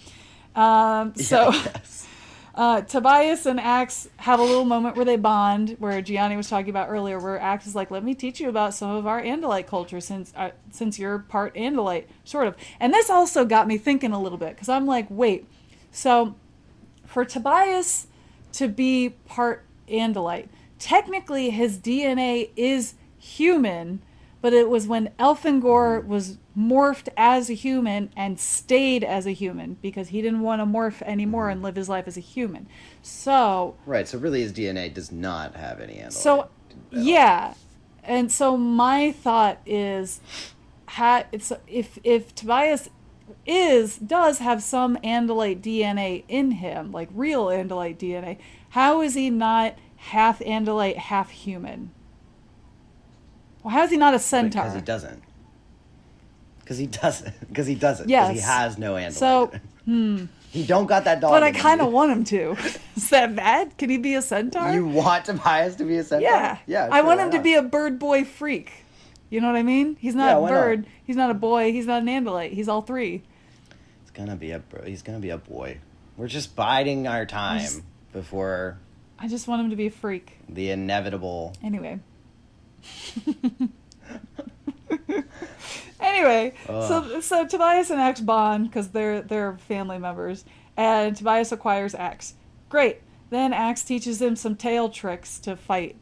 Tobias and Axe have a little moment where they bond, where Gianni was talking about earlier, where Axe is like, let me teach you about some of our Andalite culture since you're part Andalite, sort of. And this also got me thinking a little bit, because I'm like, wait, so for Tobias to be part Andalite, technically his DNA is human, but it was when Elfangor was morphed as a human and stayed as a human because he didn't want to morph anymore and live his life as a human. So right, so really his DNA does not have any Andalite. So yeah, and so my thought is, if Tobias does have some Andalite DNA in him, like real Andalite DNA, how is he not half Andalite, half human? Well, how is he not a centaur? Because he doesn't. Because he doesn't. Yes. Because he has no Andalite. So, He don't got that dog. But I kind of want him to. Is that bad? Can he be a centaur? You want Tobias to be a centaur? Yeah. Yeah. I want him to be a bird boy freak. You know what I mean? He's not a bird. He's not a boy. He's not an Andalite. He's all three. He's gonna be a boy. We're just biding our time before. I just want him to be a freak. The inevitable. Anyway. So Tobias and Axe bond because they're family members, and Tobias acquires Axe. Great. Then Axe teaches him some tail tricks to fight.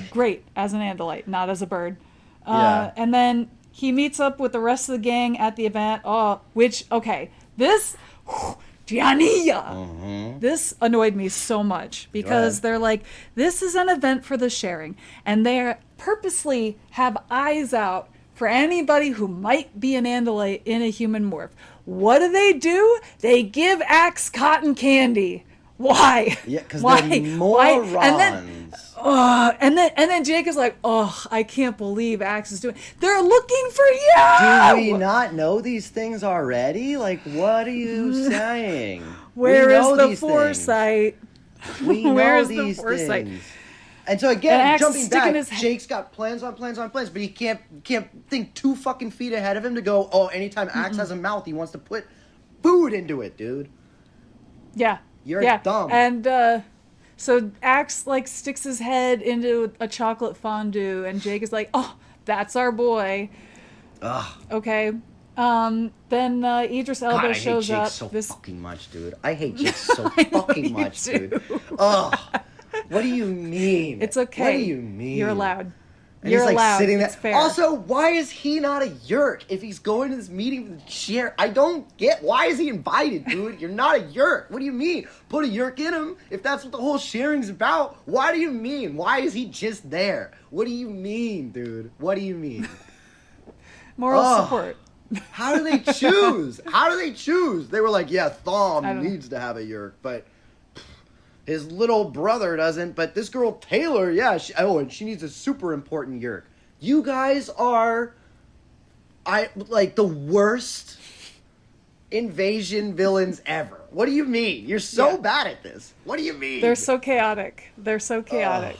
Great, as an Andalite, not as a bird. And then he meets up with the rest of the gang at the event. This Gianilla. This annoyed me so much because they're like, this is an event for the sharing, and they purposely have eyes out for anybody who might be an Andalite in a human morph. What do? They give Axe cotton candy. Why? Yeah, because they're morons. And then Jake is like, oh, I can't believe Axe is doing. They're looking for you. Do we not know these things already? Like, what are you saying? Where is the foresight? We know these things. And so again, jumping back, Jake's got plans on plans on plans, but he can't think 2 fucking feet ahead of him to go, oh, anytime Axe has a mouth, he wants to put food into it, dude. Yeah. You're dumb. And so Axe like sticks his head into a chocolate fondue, and Jake is like, oh, that's our boy. Ugh. Okay. Then Idris Elba shows up. I hate Jake so fucking much, dude. I hate Jake so fucking much, dude. Ugh. What do you mean? It's okay. What do you mean? You're allowed. And You're he's like allowed. sitting there. It's fair. Also, why is he not a Yerk if he's going to this meeting with the chair? I don't get. Why is he invited, dude? You're not a Yerk. What do you mean? Put a Yerk in him if that's what the whole sharing's about. Why do you mean? Why is he just there? What do you mean, dude? What do you mean? Moral support. How do they choose? How do they choose? They were like, yeah, Thom needs to have a Yerk, but his little brother doesn't. But this girl, Taylor, yeah, and she needs a super important Yerk. You guys are, the worst invasion villains ever. What do you mean? You're so bad at this. What do you mean? They're so chaotic. Oh,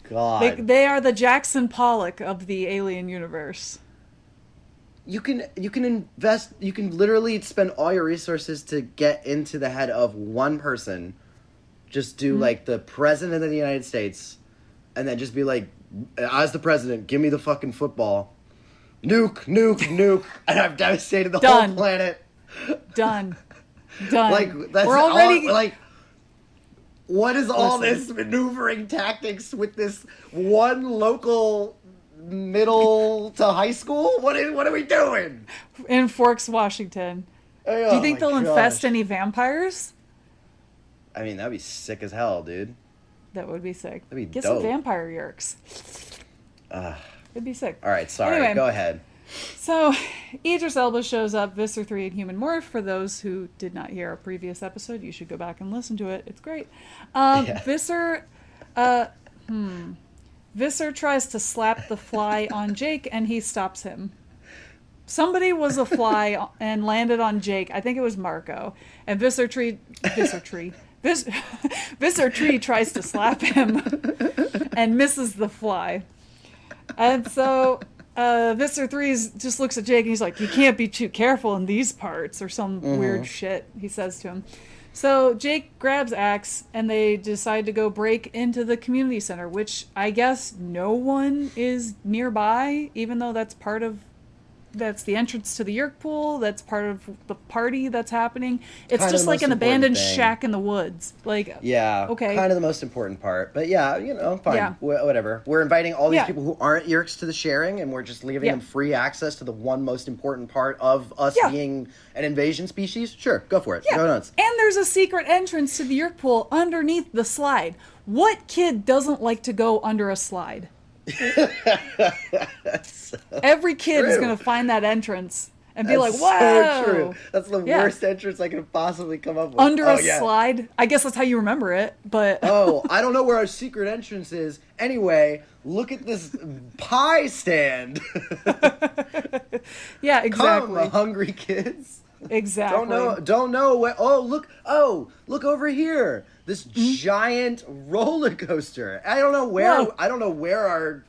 God. They are the Jackson Pollock of the alien universe. You can invest. You can literally spend all your resources to get into the head of one person. Just do like the president of the United States, and then just be like, as the president, give me the fucking football. Nuke, nuke, nuke, and I've devastated the whole planet. Done. Like that's We're already what is all this maneuvering tactics with this one local middle to high school? What are we doing? In Forks, Washington. Oh, do you think they'll infest any vampires? I mean, that'd be sick as hell, dude. That would be sick. That'd be Get dope. some vampire Yerks. It'd be sick. All right, sorry. Anyway, go ahead. So, Idris Elba shows up, Visser 3 and Human Morph. For those who did not hear our previous episode, you should go back and listen to it. It's great. Visser tries to slap the fly on Jake, and he stops him. Somebody was a fly and landed on Jake. I think it was Marco. And Visser Tree tries to slap him and misses the fly. And so Visser 3 just looks at Jake and he's like, you can't be too careful in these parts, or some weird shit he says to him. So Jake grabs Axe and they decide to go break into the community center, which I guess no one is nearby, even though that's the entrance to the Yerk pool. That's part of the party that's happening. It's just like an abandoned shack in the woods. Like, yeah, okay, kind of the most important part. But yeah, fine, yeah. Whatever. We're inviting all these people who aren't Yerks to the sharing, and we're just giving them free access to the one most important part of us being an invasion species. Sure, go for it. Yeah. Go nuts. And there's a secret entrance to the Yerk pool underneath the slide. What kid doesn't like to go under a slide? Every kid is going to find that entrance and be like, wow. So true. That's the worst entrance I could possibly come up with. Under a slide. I guess that's how you remember it, but... I don't know where our secret entrance is. Anyway, look at this pie stand. Yeah, exactly. Come, hungry kids. Exactly. Don't know what. Look over here. This giant roller coaster. I don't know where. Whoa. I don't know where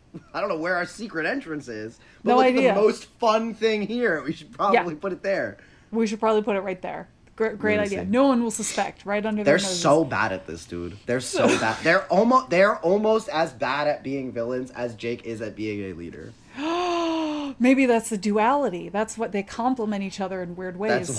our secret entrance is. But No look idea. at the most fun thing here. We should probably put it there. We should probably put it right there. Great idea. See. No one will suspect. Right under their They're noses. so bad at this, dude. They're so bad. They're almost as bad at being villains as Jake is at being a leader. Maybe that's the duality. That's what they complement each other in weird ways.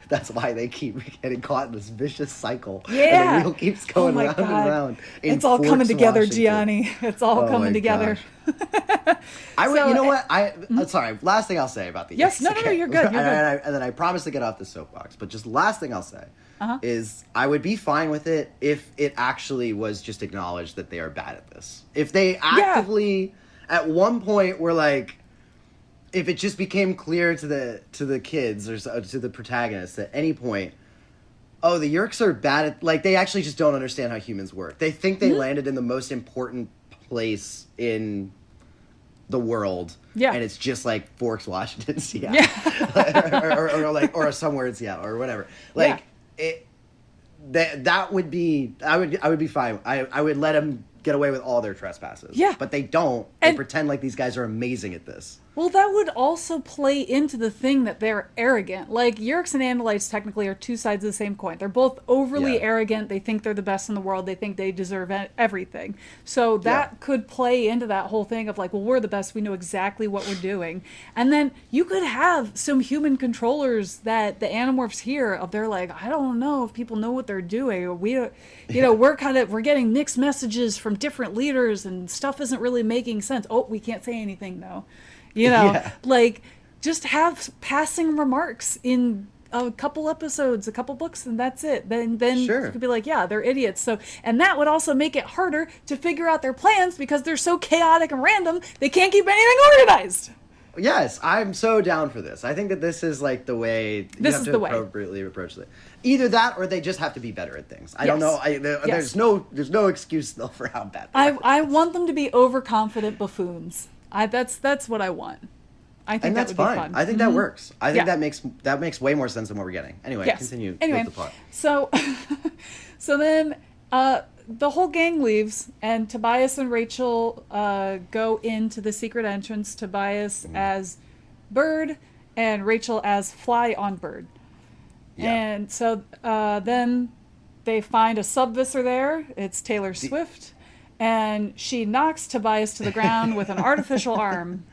That's why they keep getting caught in this vicious cycle. Yeah. And the wheel keeps going round and round. It's all Forks, coming together, Washington. Gianni. It's all coming together. You know what? Sorry. Last thing I'll say about the Yes. No, you're good. You're good. And then I promise to get off the soapbox. But just last thing I'll say is I would be fine with it if it actually was just acknowledged that they are bad at this. If they actively, at one point, were like, if it just became clear to the kids or to the protagonists at any point, oh, the Yeerks are bad at, like, they actually just don't understand how humans work. They think they landed in the most important place in the world, and it's just like Forks, Washington, Seattle, or somewhere in Seattle or whatever. Like that would be, I would be fine. I would let them get away with all their trespasses. Yeah, but they don't. They pretend like these guys are amazing at this. Well, that would also play into the thing that they're arrogant. Like, Yeerks and Andalites technically are two sides of the same coin. They're both overly arrogant. They think they're the best in the world. They think they deserve everything. So that could play into that whole thing of like, well, we're the best. We know exactly what we're doing. And then you could have some human controllers that the Animorphs hear of. They're like, I don't know if people know what they're doing. Or we're getting mixed messages from different leaders and stuff isn't really making sense. Oh, we can't say anything though. Like, just have passing remarks in a couple episodes, a couple books, and that's it. Then you could be like, yeah, they're idiots. So, and that would also make it harder to figure out their plans because they're so chaotic and random, they can't keep anything organized. Yes, I'm so down for this. I think that this is like the way you have to appropriately approach it. Either that, or they just have to be better at things. I don't know. There's no excuse though for how bad they are. I want them to be overconfident buffoons. That's what I want. I think that's fun. I think that works. I think that makes way more sense than what we're getting. Anyway, continue with the plot. So then the whole gang leaves, and Tobias and Rachel go into the secret entrance. Tobias as Bird, and Rachel as Fly on Bird. Yeah. And so then they find a subvisor there. It's Taylor Swift. And she knocks Tobias to the ground with an artificial arm.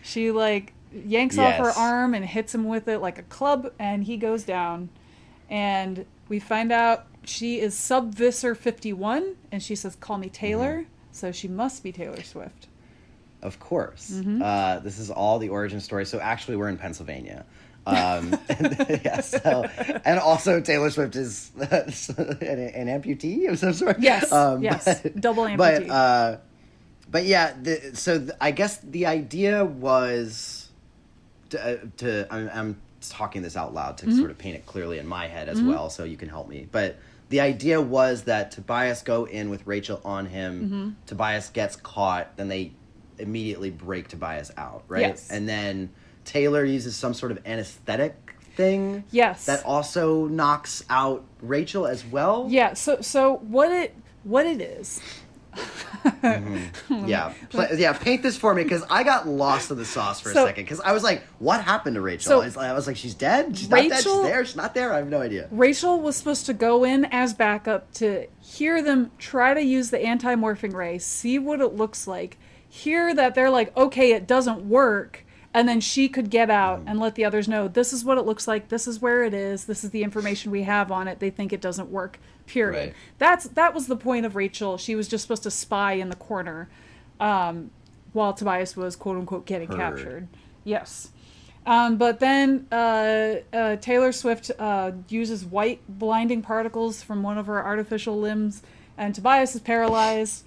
She, like, yanks off her arm and hits him with it like a club, and he goes down. And we find out she is Subvisor 51, and she says, call me Taylor. So she must be Taylor Swift. Of course. This is all the origin story. So actually we're in Pennsylvania. And also Taylor Swift is an amputee of some sort. Yes, double amputee. But yeah, I guess the idea was I'm talking this out loud to sort of paint it clearly in my head as well, so you can help me. But the idea was that Tobias go in with Rachel on him. Tobias gets caught, then they immediately break Tobias out, right? Yes. And then Taylor uses some sort of anesthetic thing. Yes. That also knocks out Rachel as well. Yeah. So what it is. Paint this for me, because I got lost in the sauce for a second, because I was like, what happened to Rachel? I was like, she's dead? She's not dead? She's there? She's not there? I have no idea. Rachel was supposed to go in as backup to hear them try to use the anti-morphing ray, see what it looks like, hear that they're like, okay, it doesn't work, and then she could get out and let the others know, this is what it looks like, this is where it is, this is the information we have on it, they think it doesn't work, period. Right. That was the point of Rachel. She was just supposed to spy in the corner while Tobias was, quote-unquote, getting captured. Yes. But then Taylor Swift uses white blinding particles from one of her artificial limbs, and Tobias is paralyzed.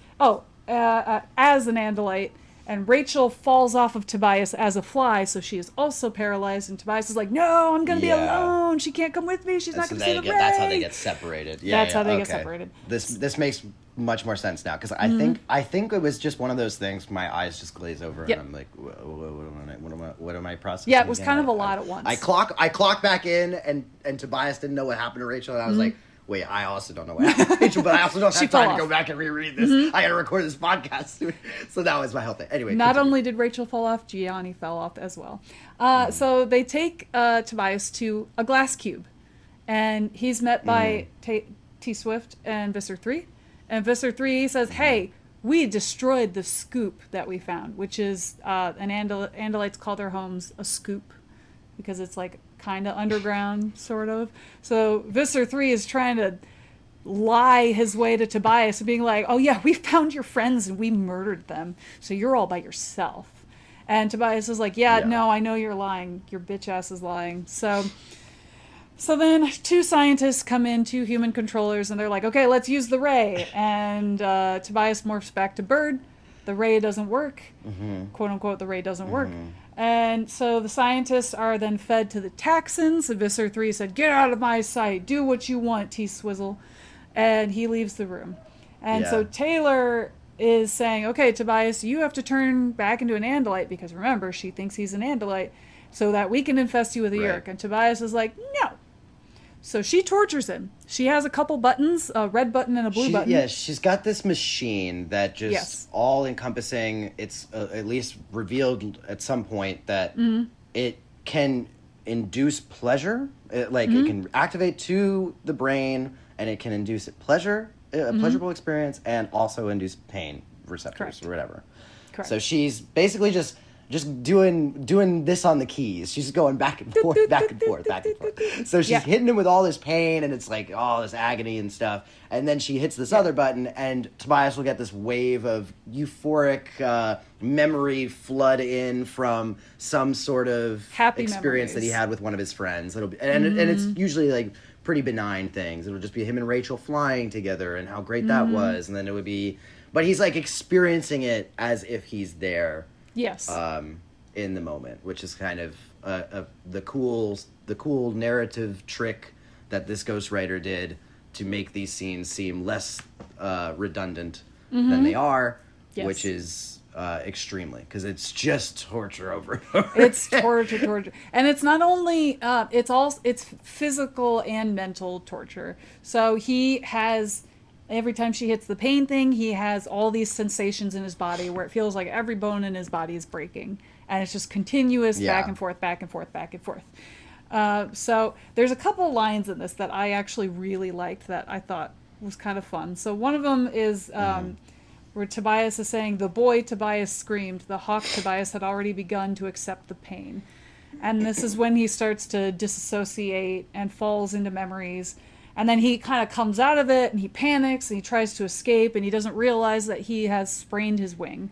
As an Andalite. And Rachel falls off of Tobias as a fly, so she is also paralyzed. And Tobias is like, "No, I'm gonna be alone. She can't come with me. She's not gonna see the ray." That's how they get separated. Yeah, that's how they get separated. This makes much more sense now because I think it was just one of those things. My eyes just glaze over, and I'm like, what am I processing? Yeah, it was kind of a lot at once. I clock back in, and Tobias didn't know what happened to Rachel, and I was like, wait, I also don't know what happened to Rachel, but I also don't have time to go back and reread this. I gotta record this podcast. So that was my whole thing. Anyway, not only did Rachel fall off, Gianni fell off as well. So they take Tobias to a glass cube, and he's met by T-Swift and Visser 3. And Visser 3 says, "Hey, we destroyed the scoop that we found," which is Andalites call their homes a scoop because it's like kind of underground, sort of. So Visser 3 is trying to lie his way to Tobias and being like, "Oh yeah, we found your friends and we murdered them, so you're all by yourself." And Tobias is like, yeah, no, I know you're lying. Your bitch ass is lying. So then 2 scientists come in, 2 human controllers, and they're like, "Okay, let's use the ray." And Tobias morphs back to bird. The ray doesn't work. Quote unquote, the ray doesn't work. And so the scientists are then fed to the Taxons. And Visser 3 said, "Get out of my sight. Do what you want, T-Swizzle." And he leaves the room. And so Taylor is saying, "Okay, Tobias, you have to turn back into an Andalite," because remember, she thinks he's an Andalite, "so that we can infest you with a Yeerk." And Tobias is like, "No." So she tortures him. She has a couple buttons, a red button and a blue button. Yeah, she's got this machine that just all encompassing. It's at least revealed at some point that it can induce pleasure. It can activate to the brain, and it can induce pleasure, a pleasurable experience, and also induce pain receptors or whatever. Correct. So she's basically just doing this on the keys. She's going back and forth, back and forth, back and forth. So she's hitting him with all this pain, and it's like all this agony and stuff. And then she hits this other button, and Tobias will get this wave of euphoric memory flood in from some sort of happy experience memories that he had with one of his friends. It'll be, and it's usually like pretty benign things. It'll just be him and Rachel flying together and how great that was. And then it would be, but he's like experiencing it as if he's there. Yes. In the moment, which is kind of the cool narrative trick that this ghostwriter did to make these scenes seem less redundant than they are, which is extremely, because it's just torture over and over. It's torture, and it's not only it's physical and mental torture. So he has. Every time she hits the pain thing, he has all these sensations in his body where it feels like every bone in his body is breaking. And it's just continuous back and forth, back and forth, back and forth. So there's a couple lines in this that I actually really liked that I thought was kind of fun. So one of them is where Tobias is saying, "The boy Tobias screamed. The hawk Tobias had already begun to accept the pain." And this is when he starts to disassociate and falls into memories. And then he kind of comes out of it, and he panics, and he tries to escape, and he doesn't realize that he has sprained his wing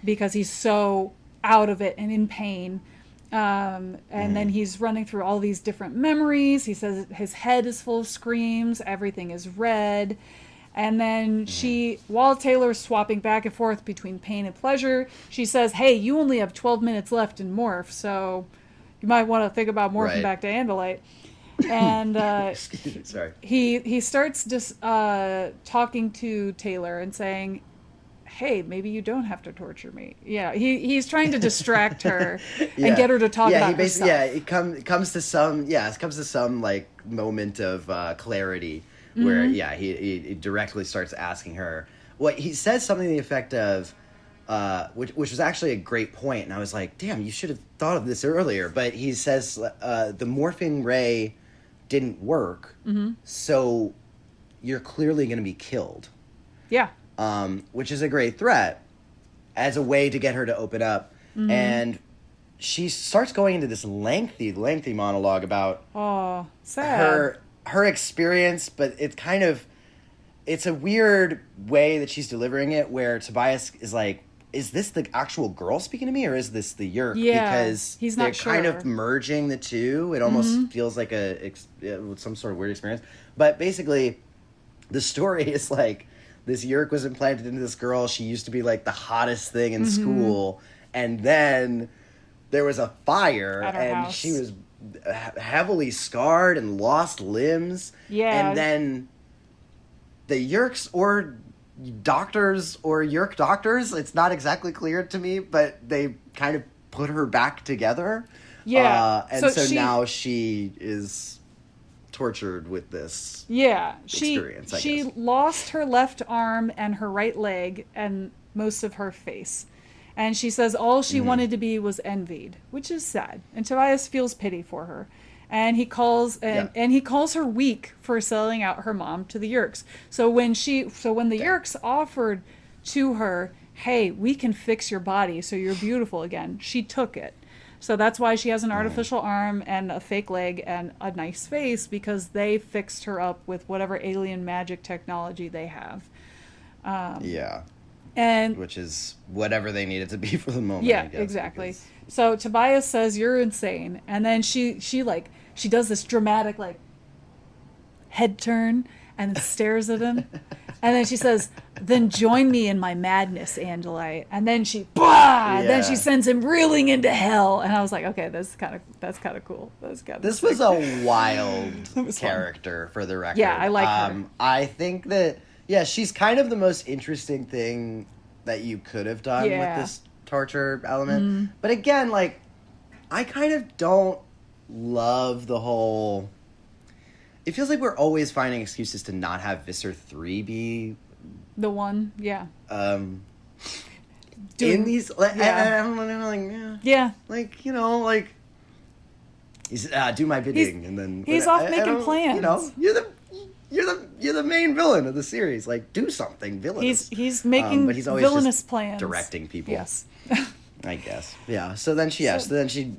because he's so out of it and in pain. And then he's running through all these different memories. He says his head is full of screams, everything is red. And then while Taylor's swapping back and forth between pain and pleasure, she says, "Hey, you only have 12 minutes left in morph, so you might want to think about morphing back to Andalite." And Sorry. he starts just talking to Taylor and saying, "Hey, maybe you don't have to torture me." Yeah, he's trying to distract her and get her to talk about herself. Yeah, it comes to some like moment of clarity where he directly starts asking her. Well, he says something to the effect of, which was actually a great point, and I was like, damn, you should have thought of this earlier. But he says the morphing ray didn't work, so you're clearly going to be killed. Yeah. Which is a great threat as a way to get her to open up. And she starts going into this lengthy monologue about sad. her experience, but it's a weird way that she's delivering it, where Tobias is like, is this the actual girl speaking to me, or is this the Yeerk? Yeah, because he's not they're kind of merging the two. It almost feels like some sort of weird experience. But basically, the story is like this yerk was implanted into this girl. She used to be like the hottest thing in school, and then there was a fire, and house. she was heavily scarred and lost limbs. Yeah. And then the yerks or doctors or yerk doctors, it's not exactly clear to me, but they kind of put her back together. Yeah. And so now she is tortured with this experience, I she guess. lost her left arm and her right leg and most of her face. And she says all she wanted to be was envied, which is sad. And Tobias feels pity for her. And he calls he calls her weak for selling out her mom to the Yerks. So when the Yerks offered to her, "Hey, we can fix your body so you're beautiful again," she took it. So that's why she has an artificial arm and a fake leg and a nice face, because they fixed her up with whatever alien magic technology they have. And which is whatever they need it to be for the moment. Yeah, I guess, exactly. because... So Tobias says, "You're insane," and then she does this dramatic like head turn and stares at him, and then she says, "Then join me in my madness, Angelite." And then then she sends him reeling into hell, and I was like, okay, that's kind of cool. This was a wild character, for the record. Yeah, I like her. I think that. Yeah, she's kind of the most interesting thing that you could have done with this torture element. But again, like, I kind of don't love the whole... It feels like we're always finding excuses to not have Visser 3 be... The one, in these... Like, I don't know, like, like, you know, like... He's, do my bidding, and then... He's off making plans. You know, you're the main villain of the series. Like, do something villainous. He's making but he's always villainous just plans. directing people. Yes. I guess. Yeah. So then she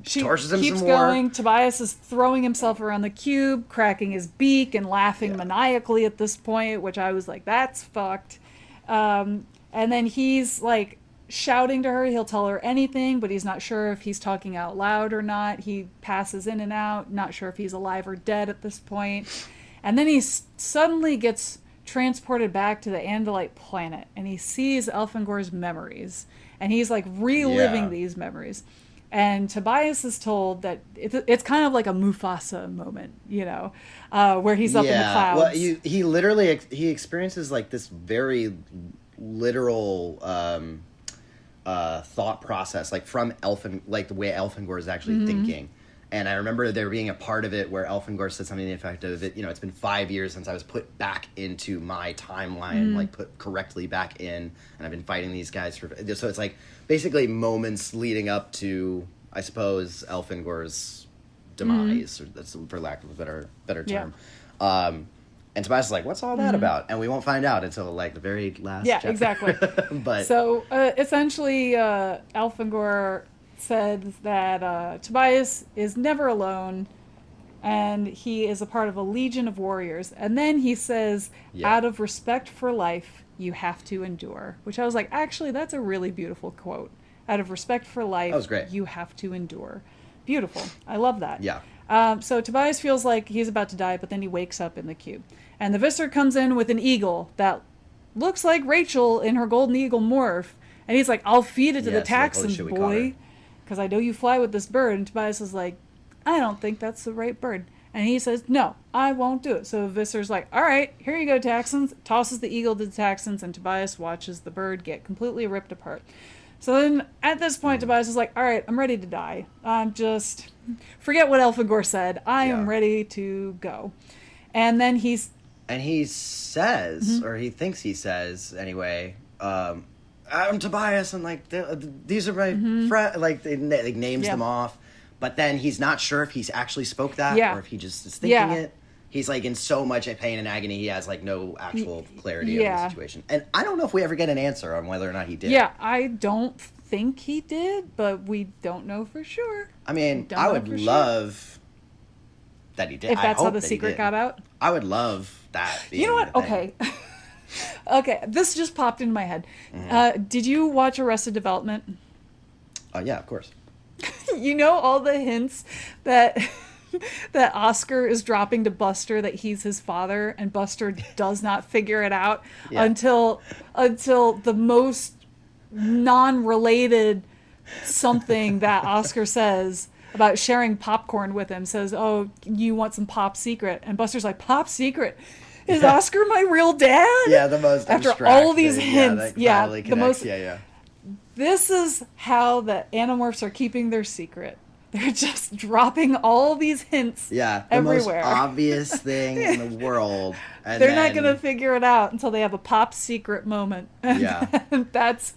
tortures him keeps some more. going. Tobias is throwing himself around the cube, cracking his beak and laughing maniacally at this point, which I was like, that's fucked. And then he's like shouting to her. He'll tell her anything, but he's not sure if he's talking out loud or not. He passes in and out, not sure if he's alive or dead at this point. And then he suddenly gets transported back to the Andalite planet, and he sees Elfangor's memories, and he's like reliving these memories. And Tobias is told that it's kind of like a Mufasa moment, you know, where he's up in the clouds. Well, he literally he experiences like this very literal thought process, like from like the way Elfangor is actually thinking. And I remember there being a part of it where Elfangor said something to the effect of, "You know, it's been 5 years since I was put back into my timeline, like put correctly back in, and I've been fighting these guys for..." So it's like basically moments leading up to, I suppose, Elfangor's demise, or that's for lack of a better term. And Tobias is like, "What's all that about?" And we won't find out until like the very last chapter. Exactly. But so essentially, Elfangor said that Tobias is never alone, and he is a part of a legion of warriors. And then he says, out of respect for life, you have to endure. Which I was like, actually, that's a really beautiful quote. Out of respect for life, that was great. You have to endure. Beautiful. I love that. Yeah. So Tobias feels like he's about to die, but then he wakes up in the cube. And the Visser comes in with an eagle that looks like Rachel in her golden eagle morph. And he's like, "I'll feed it to the Taxons, boy, because I know you fly with this bird." And Tobias is like, "I don't think that's the right bird." And he says, "No, I won't do it." So Visser's like, "All right, here you go, Taxons." Tosses the eagle to the Taxons, and Tobias watches the bird get completely ripped apart. So then at this point, Tobias is like, "All right, I'm ready to die. I'm just... Forget what Elfangor said. I am ready to go." And then he says, or he thinks he says anyway, "I'm Tobias, and like these are my friends." Like they names them off, but then he's not sure if he's actually spoke that or if he just is thinking it. He's like in so much pain and agony, he has like no actual clarity of the situation. And I don't know if we ever get an answer on whether or not he did. Yeah, I don't think he did, but we don't know for sure. I mean, I would love that he did. If that's how the secret got out. I would love that. You know what? Okay. Okay, this just popped into my head. Did you watch Arrested Development? Yeah, of course. You know all the hints that that Oscar is dropping to Buster that he's his father, and Buster does not figure it out until the most non-related something that Oscar says about sharing popcorn with him says, "Oh, you want some pop secret?" And Buster's like, "Pop secret? Is Oscar my real dad?" Yeah, the most after all these thing, hints. Yeah, the most. This is how the Animorphs are keeping their secret. They're just dropping all these hints everywhere. Most obvious thing in the world. And they're not going to figure it out until they have a pop secret moment. Yeah. That's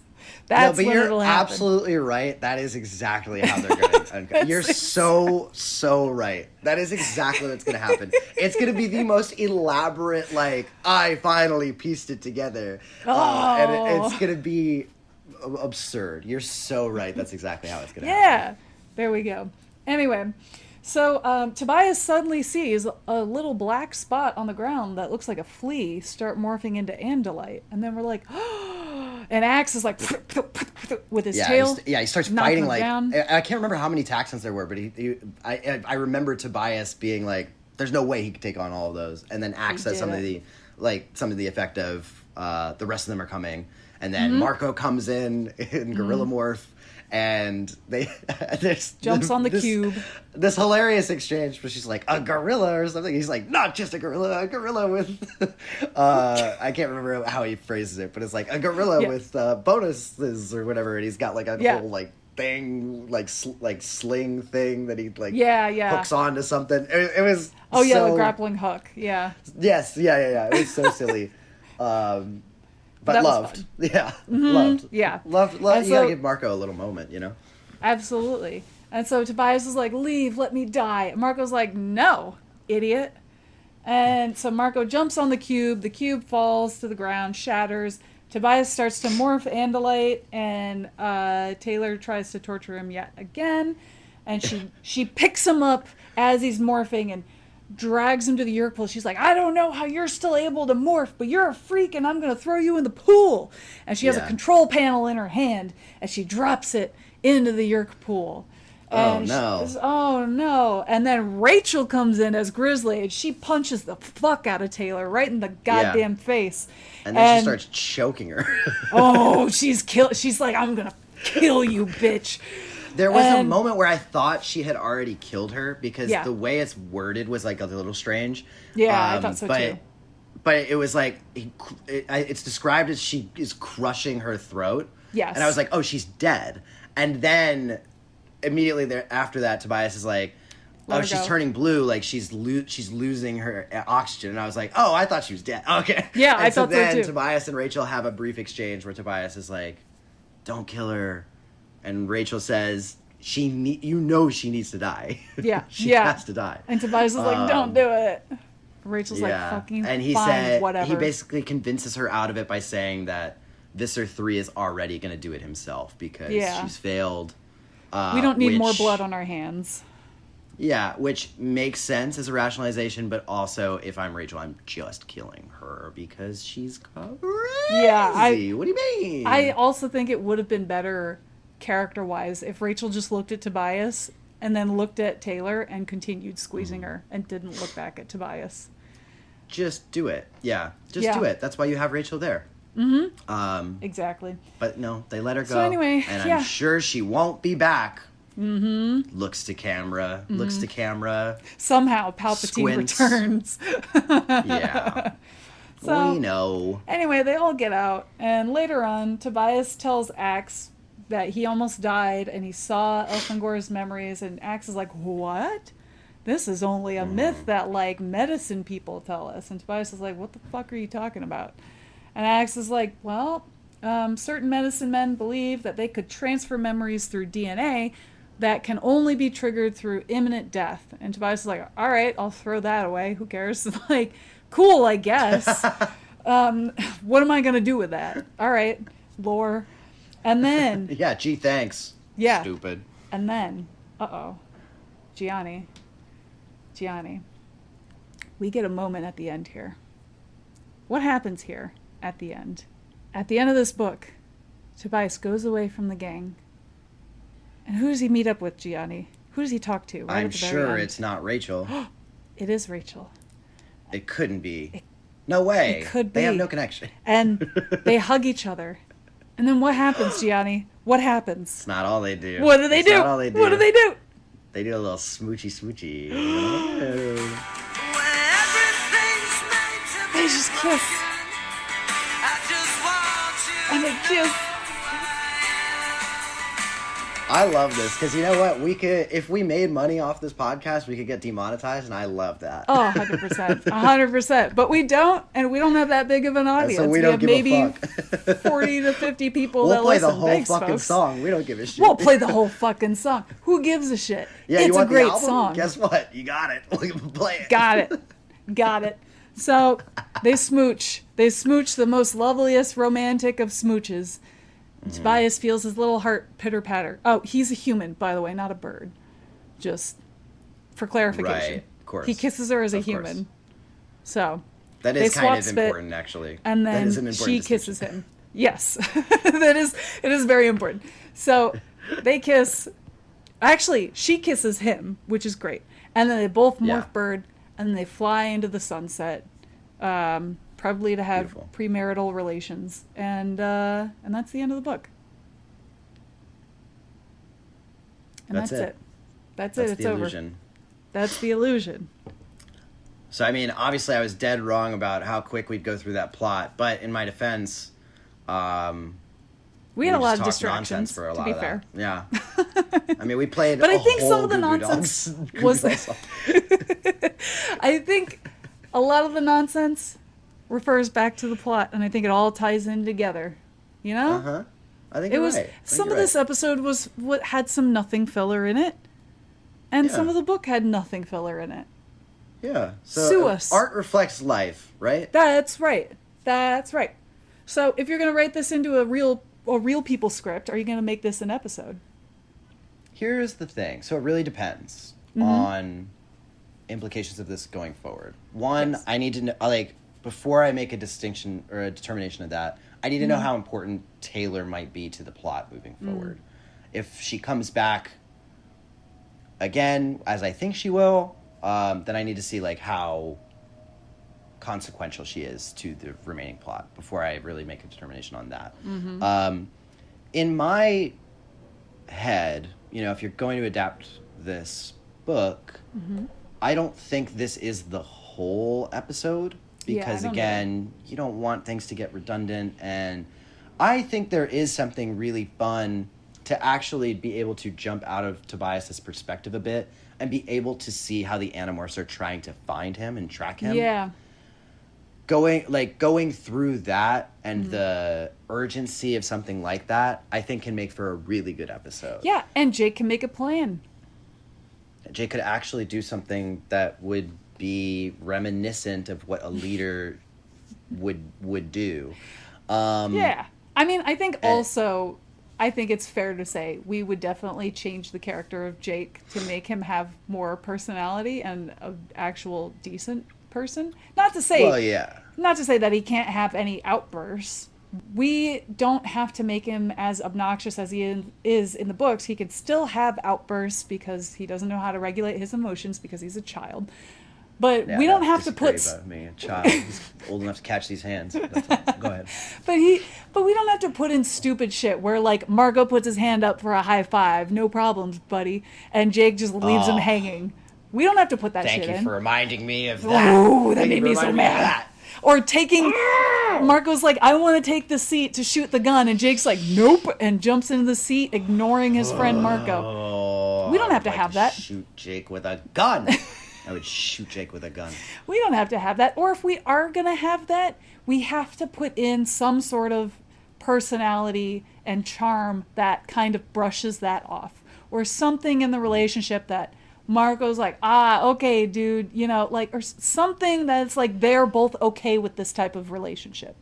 no, but when you're it'll happen. absolutely right. That is exactly how they're going to You're so right. That is exactly what's going to happen. It's going to be the most elaborate, like, I finally pieced it together. And it's going to be absurd. You're so right. That's exactly how it's going to happen. There we go. Anyway, so Tobias suddenly sees a little black spot on the ground that looks like a flea start morphing into Andalite. And then we're like, oh, and Axe is like, with his tail. He starts fighting like, I can't remember how many taxons there were, but I remember Tobias being like, there's no way he could take on all of those. And then Axe says some of the effect of, the rest of them are coming. And then Marco comes in Gorilla Morph. And jumps on the cube. This hilarious exchange where she's like, a gorilla or something. He's like, not just a gorilla with I can't remember how he phrases it, but it's like a gorilla with bonuses or whatever, and he's got like a whole like thing, like sling thing that he hooks onto something. It was the grappling hook. Yes, it was so silly. But loved. Yeah. Loved. Yeah. Loved. You gotta give Marco a little moment, you know? Absolutely. And so Tobias is like, leave, let me die. And Marco's like, no, idiot. And so Marco jumps on the cube falls to the ground, shatters. Tobias starts to morph Andalite, and Taylor tries to torture him yet again. And she picks him up as he's morphing and drags him to the Yeerk pool. She's like, I don't know how you're still able to morph, but you're a freak and I'm going to throw you in the pool. And she has a control panel in her hand and she drops it into the Yeerk pool. And oh no. And then Rachel comes in as Grizzly and she punches the fuck out of Taylor right in the goddamn face. And then she starts choking her. She's like, I'm going to kill you, bitch. There was a moment where I thought she had already killed her because the way it's worded was like a little strange. Yeah, I thought so too. But it was like, it's described as she is crushing her throat. Yes. And I was like, oh, she's dead. And then immediately after that, Tobias is like, she's turning blue, like she's losing her oxygen. And I was like, oh, I thought she was dead. Okay. Yeah, I thought so too. And then Tobias and Rachel have a brief exchange where Tobias is like, don't kill her. And Rachel says, she needs to die. Yeah. She has to die. And Tobias is like, don't do it. Rachel's like, fucking and he fine, said, whatever. He basically convinces her out of it by saying that Visser 3 is already going to do it himself because she's failed. We don't need more blood on our hands. Yeah, which makes sense as a rationalization, but also, if I'm Rachel, I'm just killing her because she's crazy. Yeah, what do you mean? I also think it would have been better character-wise if Rachel just looked at Tobias and then looked at Taylor and continued squeezing her and didn't look back at Tobias. Just do it. Yeah, do it. That's why you have Rachel there. Exactly. But no, they let her go. So anyway, and I'm sure she won't be back. Looks to camera. Somehow Palpatine returns. Yeah. So, we know. Anyway, they all get out, and later on, Tobias tells Axe that he almost died, and he saw Elfangor's memories, and Axe is like, what? This is only a myth that, like, medicine people tell us. And Tobias is like, what the fuck are you talking about? And Axe is like, well, certain medicine men believe that they could transfer memories through DNA that can only be triggered through imminent death. And Tobias is like, all right, I'll throw that away. Who cares? Like, cool, I guess. What am I going to do with that? All right, lore. And then... yeah, gee, thanks. Yeah. Stupid. And then, Gianni, we get a moment at the end here. What happens here at the end? At the end of this book, Tobias goes away from the gang. And who does he meet up with, Gianni? Who does he talk to? Right I'm at the very sure end? it's not Rachel. It is Rachel. It couldn't be. No way. It could be. They have no connection. And they hug each other. And then what happens, Gianni? What happens? It's not all they do. What do they do? Not all they do. What do they do? They do a little smoochy smoochy. They just kiss. And they kiss. I love this because you know what? We could, if we made money off this podcast, we could get demonetized, and I love that. Oh, 100%. 100%. But we don't, and we don't have that big of an audience. So we don't have give maybe a fuck. 40 to 50 people we'll that play listen. the whole Thanks, fucking folks. song. We don't give a shit. We'll play the whole fucking song. Who gives a shit? Yeah, it's you want a great the album? song. Guess what? You got it. We can play it. Got it. Got it. So they smooch. They smooch the most loveliest romantic of smooches. Tobias feels his little heart pitter-patter. Oh, he's a human, by the way, not a bird. Just for clarification. Right, of course. He kisses her as a Of course. human. So That they is kind swap of spit, important, actually. and That then is an important she distinction. kisses him. Yes, it is very important. So they kiss. Actually, she kisses him, which is great. And then they both morph Yeah. bird, and then they fly into the sunset, probably to have Beautiful. premarital relations, and that's the end of the book. And That's that's it. it. That's That's it. It's the over. illusion. That's the illusion. So, I mean, obviously I was dead wrong about how quick we'd go through that plot, but in my defense, We had a just lot of talked distractions, nonsense for a to lot be of fair. that. Yeah. I mean, we played But I a think some whole of the Goo Goo nonsense Dolls- Goo Goo was- Dolls song. I think a lot of the nonsense refers back to the plot, and I think it all ties in together. You know? Uh-huh. I think It you're was right. I think some you're of this right. episode was what had some nothing filler in it, and Yeah. some of the book had nothing filler in it. Yeah. So Sue us. art reflects life, right? That's right. That's right. So if you're gonna write this into a real people script, are you gonna make this an episode? Here's the thing. So it really depends Mm-hmm. on implications of this going forward. One, Yes. I need to know, like, before I make a distinction or a determination of that, I need to Mm-hmm. know how important Taylor might be to the plot moving forward. If she comes back again, as I think she will, then I need to see, like, how consequential she is to the remaining plot before I really make a determination on that. In my head, you know, if you're going to adapt this book, I don't think this is the whole episode Yeah, I because, don't again, you don't want things to get redundant, and I think there is something really fun to actually be able to jump out of Tobias's perspective a bit and be able to see how the Animorphs are trying to find him and track him. Yeah. Going through that and Mm-hmm. the urgency of something like that, I think can make for a really good episode. Yeah, and Jake can make a plan. Jake could actually do something that would be reminiscent of what a leader would do. Yeah. I mean, I think and- also, I think it's fair to say we would definitely change the character of Jake to make him have more personality and an actual decent person. Not to say, Well, yeah. not to say that he can't have any outbursts. We don't have to make him as obnoxious as he is in the books. He could still have outbursts because he doesn't know how to regulate his emotions because he's a child. But Yeah, we don't I have to disagree put... about me, a child. He's old enough to catch these hands. That's all. Go ahead. But we don't have to put in stupid shit where, like, Margot puts his hand up for a high five, no problems, buddy, and Jake just leaves him hanging. We don't have to put that Thank shit you in. for reminding me of that. Oh, that Thank you made for me so reminding me of mad. that. Or taking... Marco's like, I want to take the seat to shoot the gun, and Jake's like, nope, and jumps into the seat, ignoring his friend Marco. Oh, We don't I have to would have like that. Shoot Jake with a gun. I would shoot Jake with a gun. We don't have to have that. Or if we are going to have that, we have to put in some sort of personality and charm that kind of brushes that off. Or something in the relationship that Marco's like, okay, dude, you know, like, or something that's like they're both okay with this type of relationship.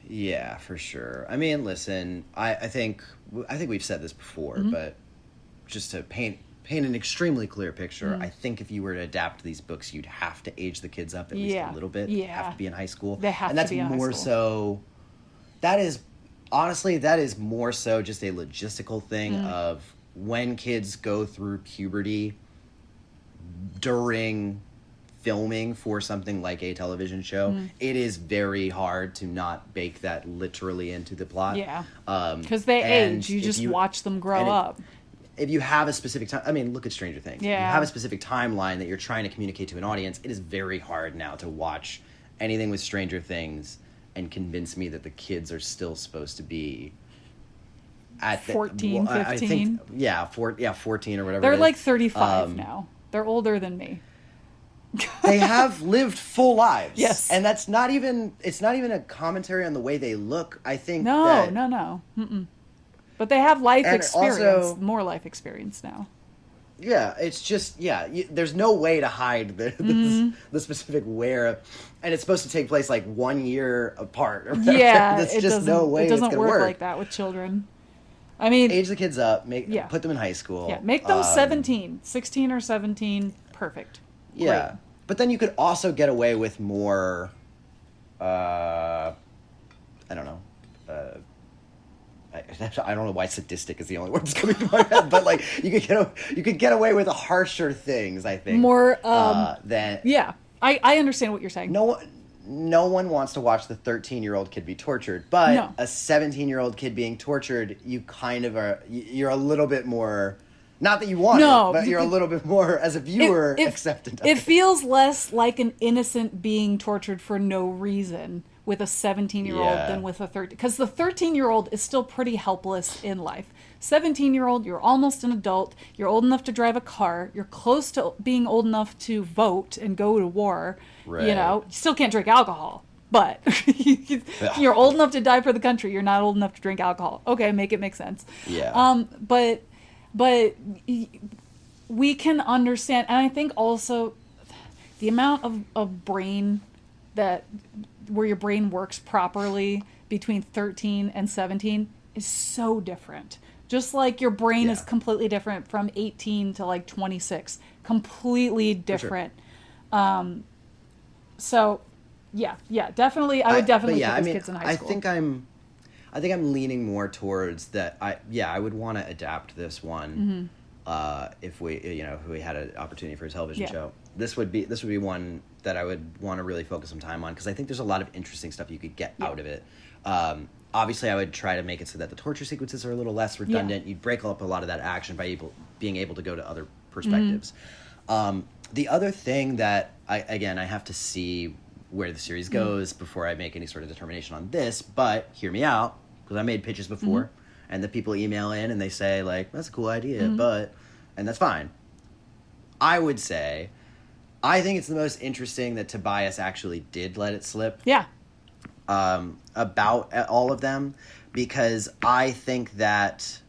Yeah, for sure. I mean, listen, I think we've said this before, but just to paint an extremely clear picture, I think if you were to adapt these books, you'd have to age the kids up at least a little bit. Yeah. Have to be in high school. They have and to that's be in high more school. so. That is honestly more so just a logistical thing of when kids go through puberty during filming for something like a television show, it is very hard to not bake that literally into the plot. Yeah. Because they age. You just watch them grow up. If you have a specific time, I mean, look at Stranger Things. Yeah. If you have a specific timeline that you're trying to communicate to an audience, it is very hard now to watch anything with Stranger Things and convince me that the kids are still supposed to be at 14, 15. I think, 14 or whatever. They're like 35 now. They're older than me. They have lived full lives. Yes. And it's not even a commentary on the way they look. I think No. Mm-mm. But they have life experience, also, more life experience now. Yeah, it's just, there's no way to hide the specific where, and it's supposed to take place like 1 year apart. Or whatever. Yeah, There's just no way it doesn't it's gonna work like that with children. I mean, age the kids up, put them in high school. Yeah, make them 17, 16 or 17, perfect. Yeah, great. But then you could also get away with more, I don't know, I don't know why sadistic is the only word that's coming to my head, but like you could get away with harsher things. I think more than I understand what you're saying. No one wants to watch the 13-year-old kid be tortured, but no. A 17-year-old kid being tortured, you kind of are. You're a little bit more. Not that you want it, but you're a little bit more, as a viewer, acceptant of it. It feels less like an innocent being tortured for no reason with a 17-year-old than with a 13. Because the 13-year-old is still pretty helpless in life. 17-year-old, you're almost an adult. You're old enough to drive a car. You're close to being old enough to vote and go to war. Right. You still can't drink alcohol. But you're old enough to die for the country. You're not old enough to drink alcohol. Okay, make it make sense. Yeah. But we can understand, and I think also the amount of brain where your brain works properly between 13 and 17 is so different. Just like your brain is completely different from 18 to like 26. Completely different. Sure. So, definitely. I would definitely put these kids in high school. I think I'm leaning more towards that. I would want to adapt this one if we had an opportunity for a television show. This would be one that I would want to really focus some time on, because I think there's a lot of interesting stuff you could get out of it. Obviously, I would try to make it so that the torture sequences are a little less redundant. You'd break up a lot of that action by being able to go to other perspectives. The other thing that I have to see where the series goes before I make any sort of determination on this, but hear me out, because I made pitches before, and the people email in and they say, like, that's a cool idea, and that's fine. I would say, I think it's the most interesting that Tobias actually did let it slip. Yeah. About all of them, because I think that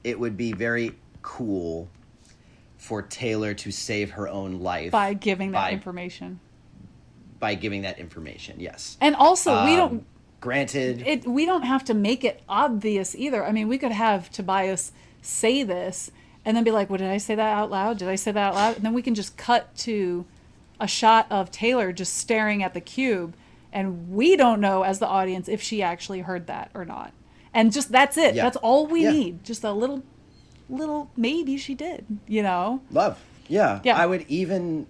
it would be very cool for Taylor to save her own life by giving that information. By giving that information, yes. And also, we don't have to make it obvious either. I mean, we could have Tobias say this and then be like, well, did I say that out loud? Did I say that out loud? And then we can just cut to a shot of Taylor just staring at the cube, and we don't know as the audience if she actually heard that or not. And just that's it. Yeah. That's all we need. Just a little maybe she did, Love. Yeah. I would even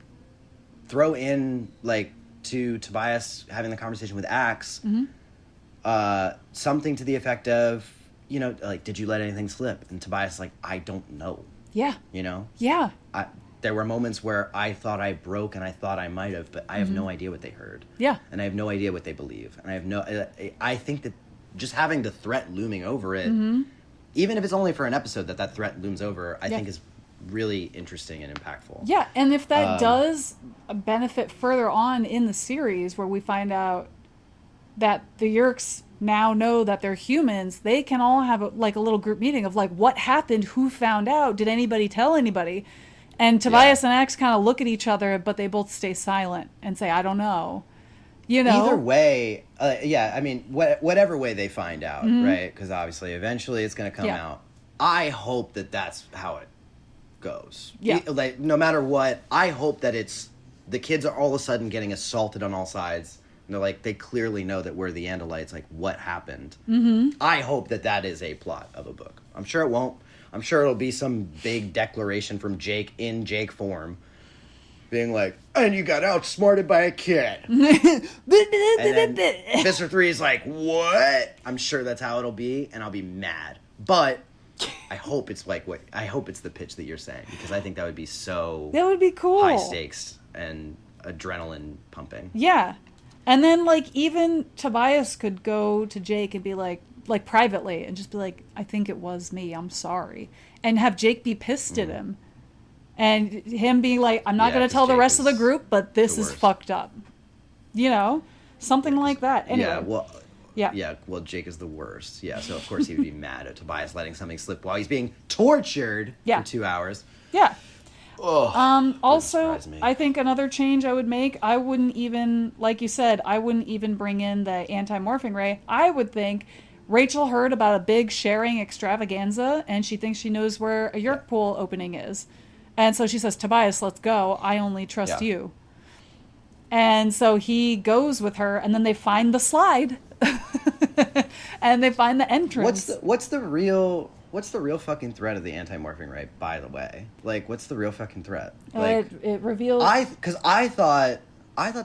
throw in, like, to Tobias having the conversation with Axe, something to the effect of, like, did you let anything slip? And Tobias is like, I don't know. Yeah. Yeah. There were moments where I thought I broke and I thought I might have, but I have no idea what they heard. Yeah. And I have no idea what they believe. And I think that just having the threat looming over it, even if it's only for an episode that threat looms over, I think is really interesting and impactful. Yeah, and if that does benefit further on in the series, where we find out that the Yeerks now know that they're humans, they can all have a little group meeting of like, what happened, who found out, did anybody tell anybody? And Tobias and Axe kind of look at each other, but they both stay silent and say, I don't know. Either way, I mean, whatever way they find out, right? Because obviously, eventually it's going to come out. I hope that that's how it goes. Yeah. Like, no matter what, I hope that the kids are all of a sudden getting assaulted on all sides. And they're like, they clearly know that we're the Andalites. Like, what happened? I hope that is a plot of a book. I'm sure it won't. I'm sure it'll be some big declaration from Jake in Jake form. Being like, and you got outsmarted by a kid. And then Mr. 3 is like, what? I'm sure that's how it'll be, and I'll be mad. But I hope it's like what I hope it's the pitch that you're saying, because I think that would be so that would be cool. High stakes and adrenaline pumping. Yeah. And then like even Tobias could go to Jake and be like privately and just be like, I think it was me, I'm sorry. And have Jake be pissed at him. And him being like, I'm not going to tell the rest of the group, but this is fucked up. You know? Something like that. Anyway. Yeah, well, Jake is the worst. Yeah, so of course he would be mad at Tobias letting something slip while he's being tortured for 2 hours. Yeah. Oh, also, I think another change I would make, I wouldn't even, like you said, I wouldn't even bring in the anti-morphing ray. I would think Rachel heard about a big sharing extravaganza, and she thinks she knows where a Yerk pool opening is. And so she says, Tobias, let's go. I only trust you. And so he goes with her, and then they find the slide. And they find the entrance. What's the real fucking threat of the anti-morphing ray, by the way? Like, what's the real fucking threat? Like, it reveals... Because I thought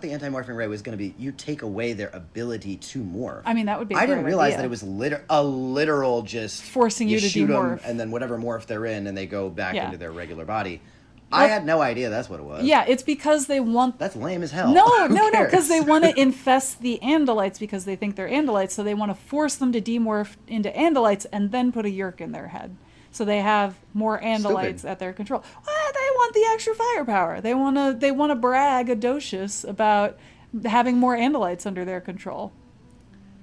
the anti-morphing ray was going to be, you take away their ability to morph. I mean, that would be I didn't realize that it was a literal just... forcing you to shoot demorph. them, and then whatever morph they're in, and they go back into their regular body. I had no idea that's what it was. Yeah, it's because they want... That's lame as hell. No, because they want to infest the Andalites because they think they're Andalites, so they want to force them to demorph into Andalites and then put a Yerk in their head. So they have more Andalites at their control. Well, they want the extra firepower. They want to brag audacious about having more Andalites under their control.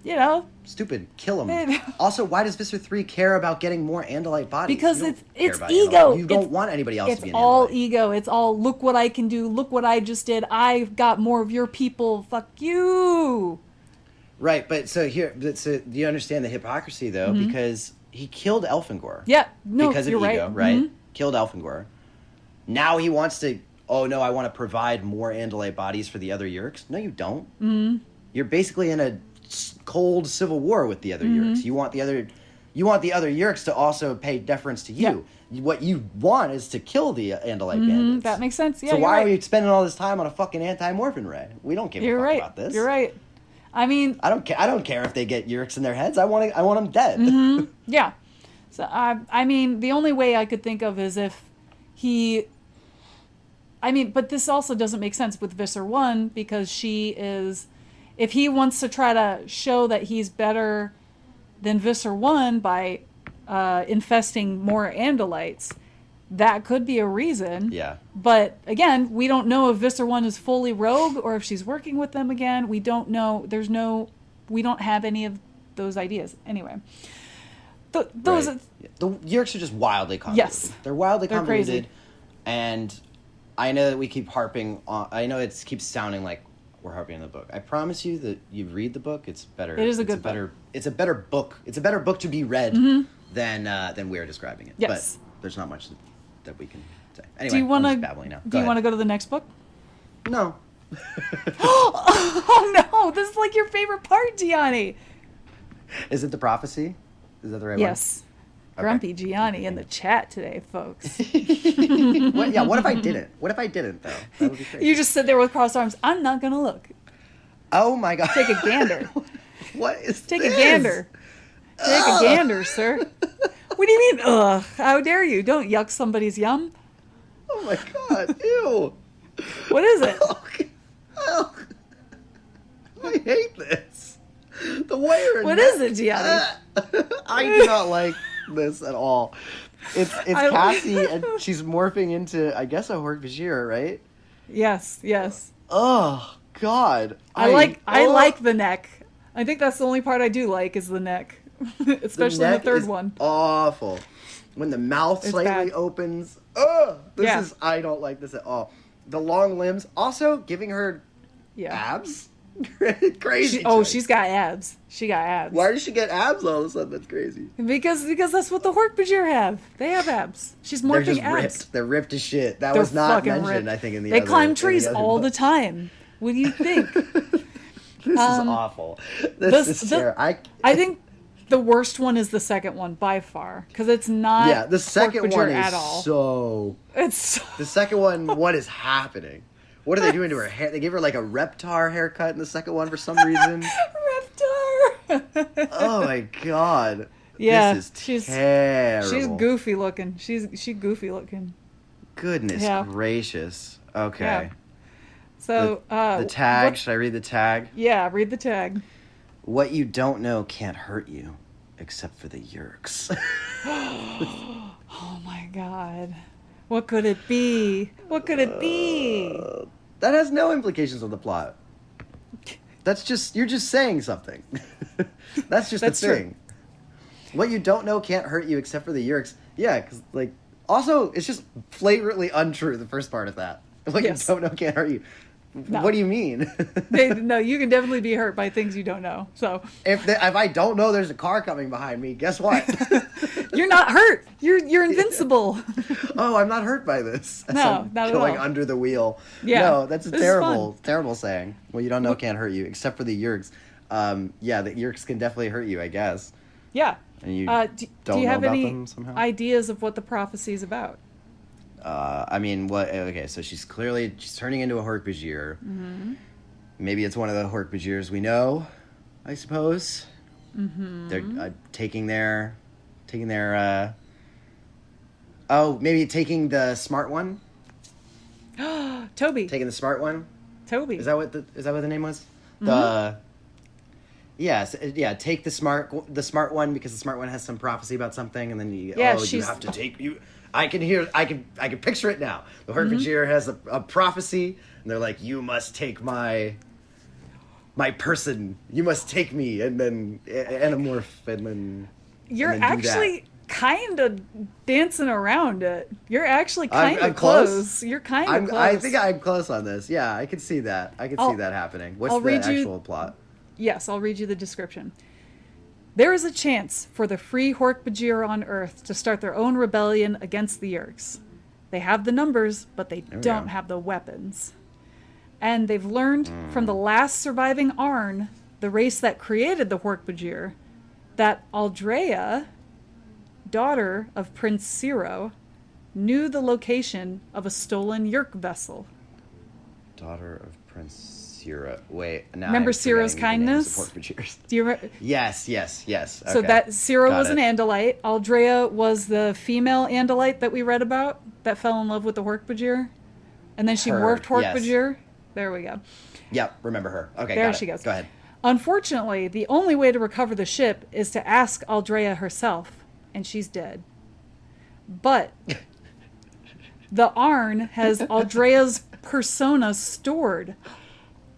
You know? Stupid. Kill them. Also, why does Visser 3 care about getting more Andalite bodies? Because it's ego. You don't want anybody else to be an Andalite. It's all ego. It's all, look what I can do. Look what I just did. I've got more of your people. Fuck you. Right, but so do you understand the hypocrisy, though? Mm-hmm. Because he killed Elfangor. Yeah. No, because of ego, right? Mm-hmm. Killed Elfangor. Now he wants to, oh no, I want to provide more Andalite bodies for the other Yerks. No, you don't. Mm-hmm. You're basically in a cold civil war with the other Yerks. You want the other Yerks to also pay deference to you. Yeah. What you want is to kill the Andalite bandits. That makes sense. Yeah. So why are we spending all this time on a fucking anti-morphin ray? We don't give a fuck about this. You're right. I mean, I don't care if they get Yerks in their heads. I want them dead. Mm-hmm. Yeah. So I mean, the only way I could think of is if he. I mean, but this also doesn't make sense with Visser 1 because she is. If he wants to try to show that he's better than Visser 1 by infesting more Andalites, that could be a reason. Yeah. But again, we don't know if Visser 1 is fully rogue or if she's working with them again. We don't know. We don't have any of those ideas. Anyway. The Yerks are just wildly convoluted. Yes. They're wildly convoluted. Crazy. And I know that we keep harping on, I know it keeps sounding like we're harping on the book. I promise you that you read the book, it's better. It is a good book. It's a better book. It's a better book to be read than we're describing it. Yes. But there's not much that we can say. Anyway, do you want I'm just babbling now. Do you want to go to the next book? No. Oh no! This is like your favorite part, Gianni. Is it the prophecy? Is that the right one? Yes. Grumpy Gianni in the chat today, folks. What if I didn't? What if I didn't, though? That would be crazy. You just sit there with crossed arms. I'm not going to look. Oh, my God. Take a gander. What is Take this? a gander. Take a gander, sir. What do you mean, ugh? How dare you? Don't yuck somebody's yum. Oh, my God. Ew. What is it? Oh, I hate this. The wire. What is it, Gianni? I do not like this at all. It's Cassie, and she's morphing into, I guess, a Hork-Bajir, right? Yes. Oh God! I like the neck. I think that's the only part I do like is the neck, especially in the third one. Awful. When the mouth slightly opens. I don't like this at all. The long limbs, also giving her abs. Crazy. She's got abs. She got abs. Why does she get abs all of a sudden? That's crazy. Because that's what the Hork-Bajir have. They have abs. She's morphing abs. Ripped. They're ripped as shit. That was not mentioned, ripped. I think, in the They climb trees all the time. What do you think? This is awful. This is terrible. I think The worst one is the second one by far, because it's not. Yeah, the second one is at all. so. It's the second one. What is happening? What are they doing to her hair? They gave her like a Reptar haircut in the second one for some reason. Reptar. Oh my god. Yeah, this is terrible. She's goofy looking. She's goofy looking. Goodness gracious. Okay. Yeah. So the tag. Should I read the tag? Yeah, read the tag. What you don't know can't hurt you, except for the yerks. Oh my god. What could it be? What could it be? That has no implications on the plot. That's just, you're just saying something. That's just the thing. True. What you don't know can't hurt you except for the yerks. Yeah, because, like, also, it's just flagrantly untrue, the first part of that. What you don't know can't hurt you. No. What do you mean? No, you can definitely be hurt by things you don't know. So if I don't know there's a car coming behind me, guess what? You're not hurt. You're invincible. Oh, I'm not hurt by this. No, not at all. Going under the wheel. Yeah, no, that's a terrible saying. Well, you don't know can't hurt you, except for the yerks. Yeah, the yerks can definitely hurt you, I guess. Yeah. And you do you have any them somehow? ideas of what the prophecy is about? I mean, what? Okay, so she's turning into a Hork-Bajir. Mm-hmm. Maybe it's one of the Hork-Bajirs we know, I suppose. Mm-hmm. They're taking their. Maybe taking the smart one. Toby. Taking the smart one. Toby. Is that what the name was? Mm-hmm. Take the smart one because the smart one has some prophecy about something, and then you have to take you. I can picture it now. The Hork-Bajir has a prophecy, and they're like, you must take my person. You must take me, and then anamorph, and then. You're actually kind of dancing around it. You're actually kind of close. You're kind of close. I think I'm close on this. Yeah, I can see that. I can see that happening. What's the actual plot? Yes, I'll read you the description. There is a chance for the free Hork-Bajir on Earth to start their own rebellion against the Yerks. They have the numbers, but they don't have the weapons. And they've learned from the last surviving Arn, the race that created the Hork-Bajir, that Aldrea, daughter of Prince Ciro, knew the location of a stolen Yerk vessel. Daughter of Prince Ciro. Wait, now remember Ciro's kindness? Do you remember? Yes. Okay. So that Ciro was an Andalite. Aldrea was the female Andalite that we read about that fell in love with the Hork-Bajir. And then she morphed Hork-Bajir. Yes. There we go. Yep, remember her. Okay, there she goes. Go ahead. Unfortunately, the only way to recover the ship is to ask Aldrea herself, and she's dead. But the Arn has Aldrea's persona stored.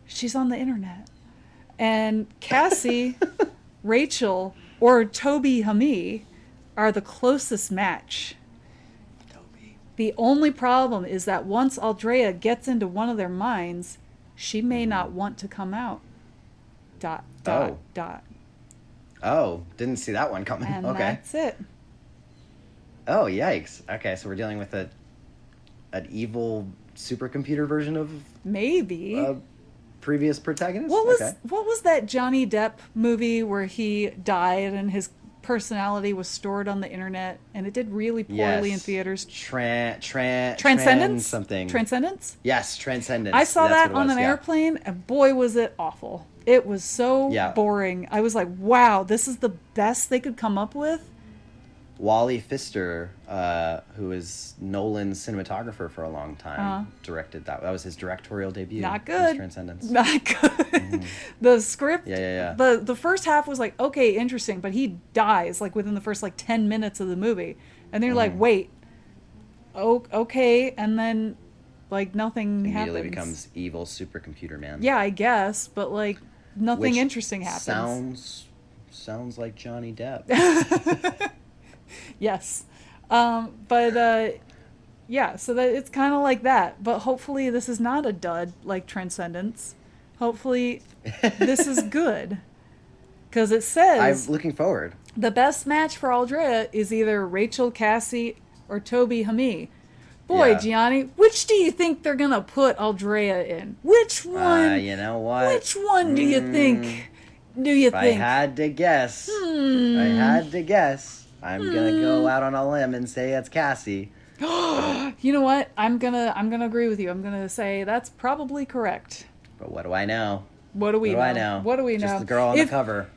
She's on the internet. And Cassie, Rachel, or Toby Hami are the closest match. Toby. The only problem is that once Aldrea gets into one of their minds, she may not want to come out. ... Oh, didn't see that one coming. And okay. That's it. Oh, yikes. Okay, so we're dealing with an evil supercomputer version of maybe previous protagonist. What was that Johnny Depp movie where he died and his personality was stored on the internet and it did really poorly in theaters? Transcendence? Something. Transcendence? Yes, Transcendence. I saw that on an airplane and boy was it awful. It was so boring. I was like, wow, this is the best they could come up with? Wally Pfister, who was Nolan's cinematographer for a long time, directed that. That was his directorial debut. Not good. Transcendence. Not good. Mm-hmm. The script. Yeah. The first half was like, okay, interesting, but he dies like within the first 10 minutes of the movie, and then you're like, wait, okay, and then nothing happens. Immediately becomes evil supercomputer man. Yeah, I guess, but nothing interesting happens. Sounds like Johnny Depp. Yes. So that it's kind of like that, but hopefully this is not a dud like Transcendence. Hopefully this is good. Because it says... I'm looking forward. The best match for Aldrea is either Rachel, Cassie, or Toby Hami. Boy, Gianni, which do you think they're going to put Aldrea in? Which one? You know what? Which one do you think? If I had to guess, I had to guess. I'm gonna go out on a limb and say it's Cassie. You know what? I'm gonna agree with you. I'm gonna say that's probably correct. But what do I know? What do we know? What do we know? Just the girl on the cover.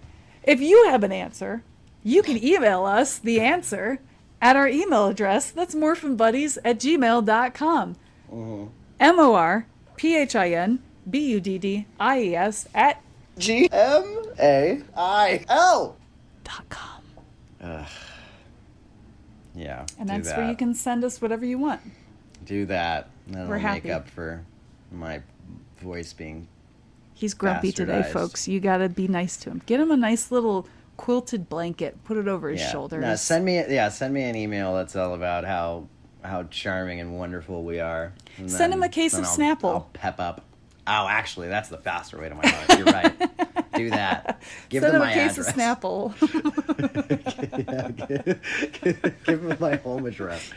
If you have an answer, you can email us the answer at our email address. That's morphinbuddies@gmail.com. morphinbuddies at gmail.com. Yeah. And that's where you can send us whatever you want. Do that. That'll We're happy. make up for my voice being. He's grumpy today, folks. You gotta be nice to him. Get him a nice little quilted blanket. Put it over his shoulders. No, send me an email that's all about how charming and wonderful we are. And send him a case of Snapple. I'll pep up. Oh, actually, that's the faster way to my heart. You're right. Do that. Give them my address. Send him a case of Snapple. Give him my home address.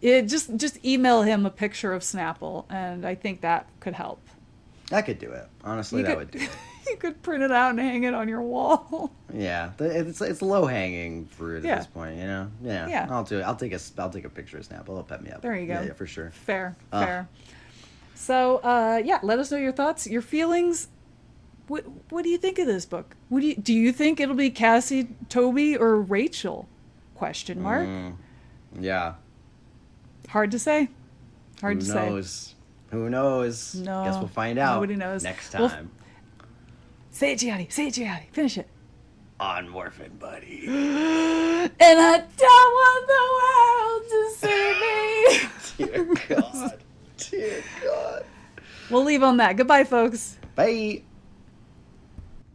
Just email him a picture of Snapple, and I think that could help. I could do it. Honestly, that would do it. You could print it out and hang it on your wall. Yeah, it's low hanging fruit at this point, you know. Yeah. I'll do it. I'll take a picture of Snapple. It'll pep me up. There you go. Yeah, for sure. Fair. So let us know your thoughts, your feelings. What do you think of this book? Do you think it'll be Cassie, Toby, or Rachel? Question mark. Yeah. Hard to say. Who knows? Who knows? No. Guess we'll find out. Nobody knows. Next time. Say it, Gianni. Say it, Gianni. Finish it. On Morphin Buddy. And I don't want the world to see me. Dear God. Dear God. We'll leave on that. Goodbye, folks. Bye.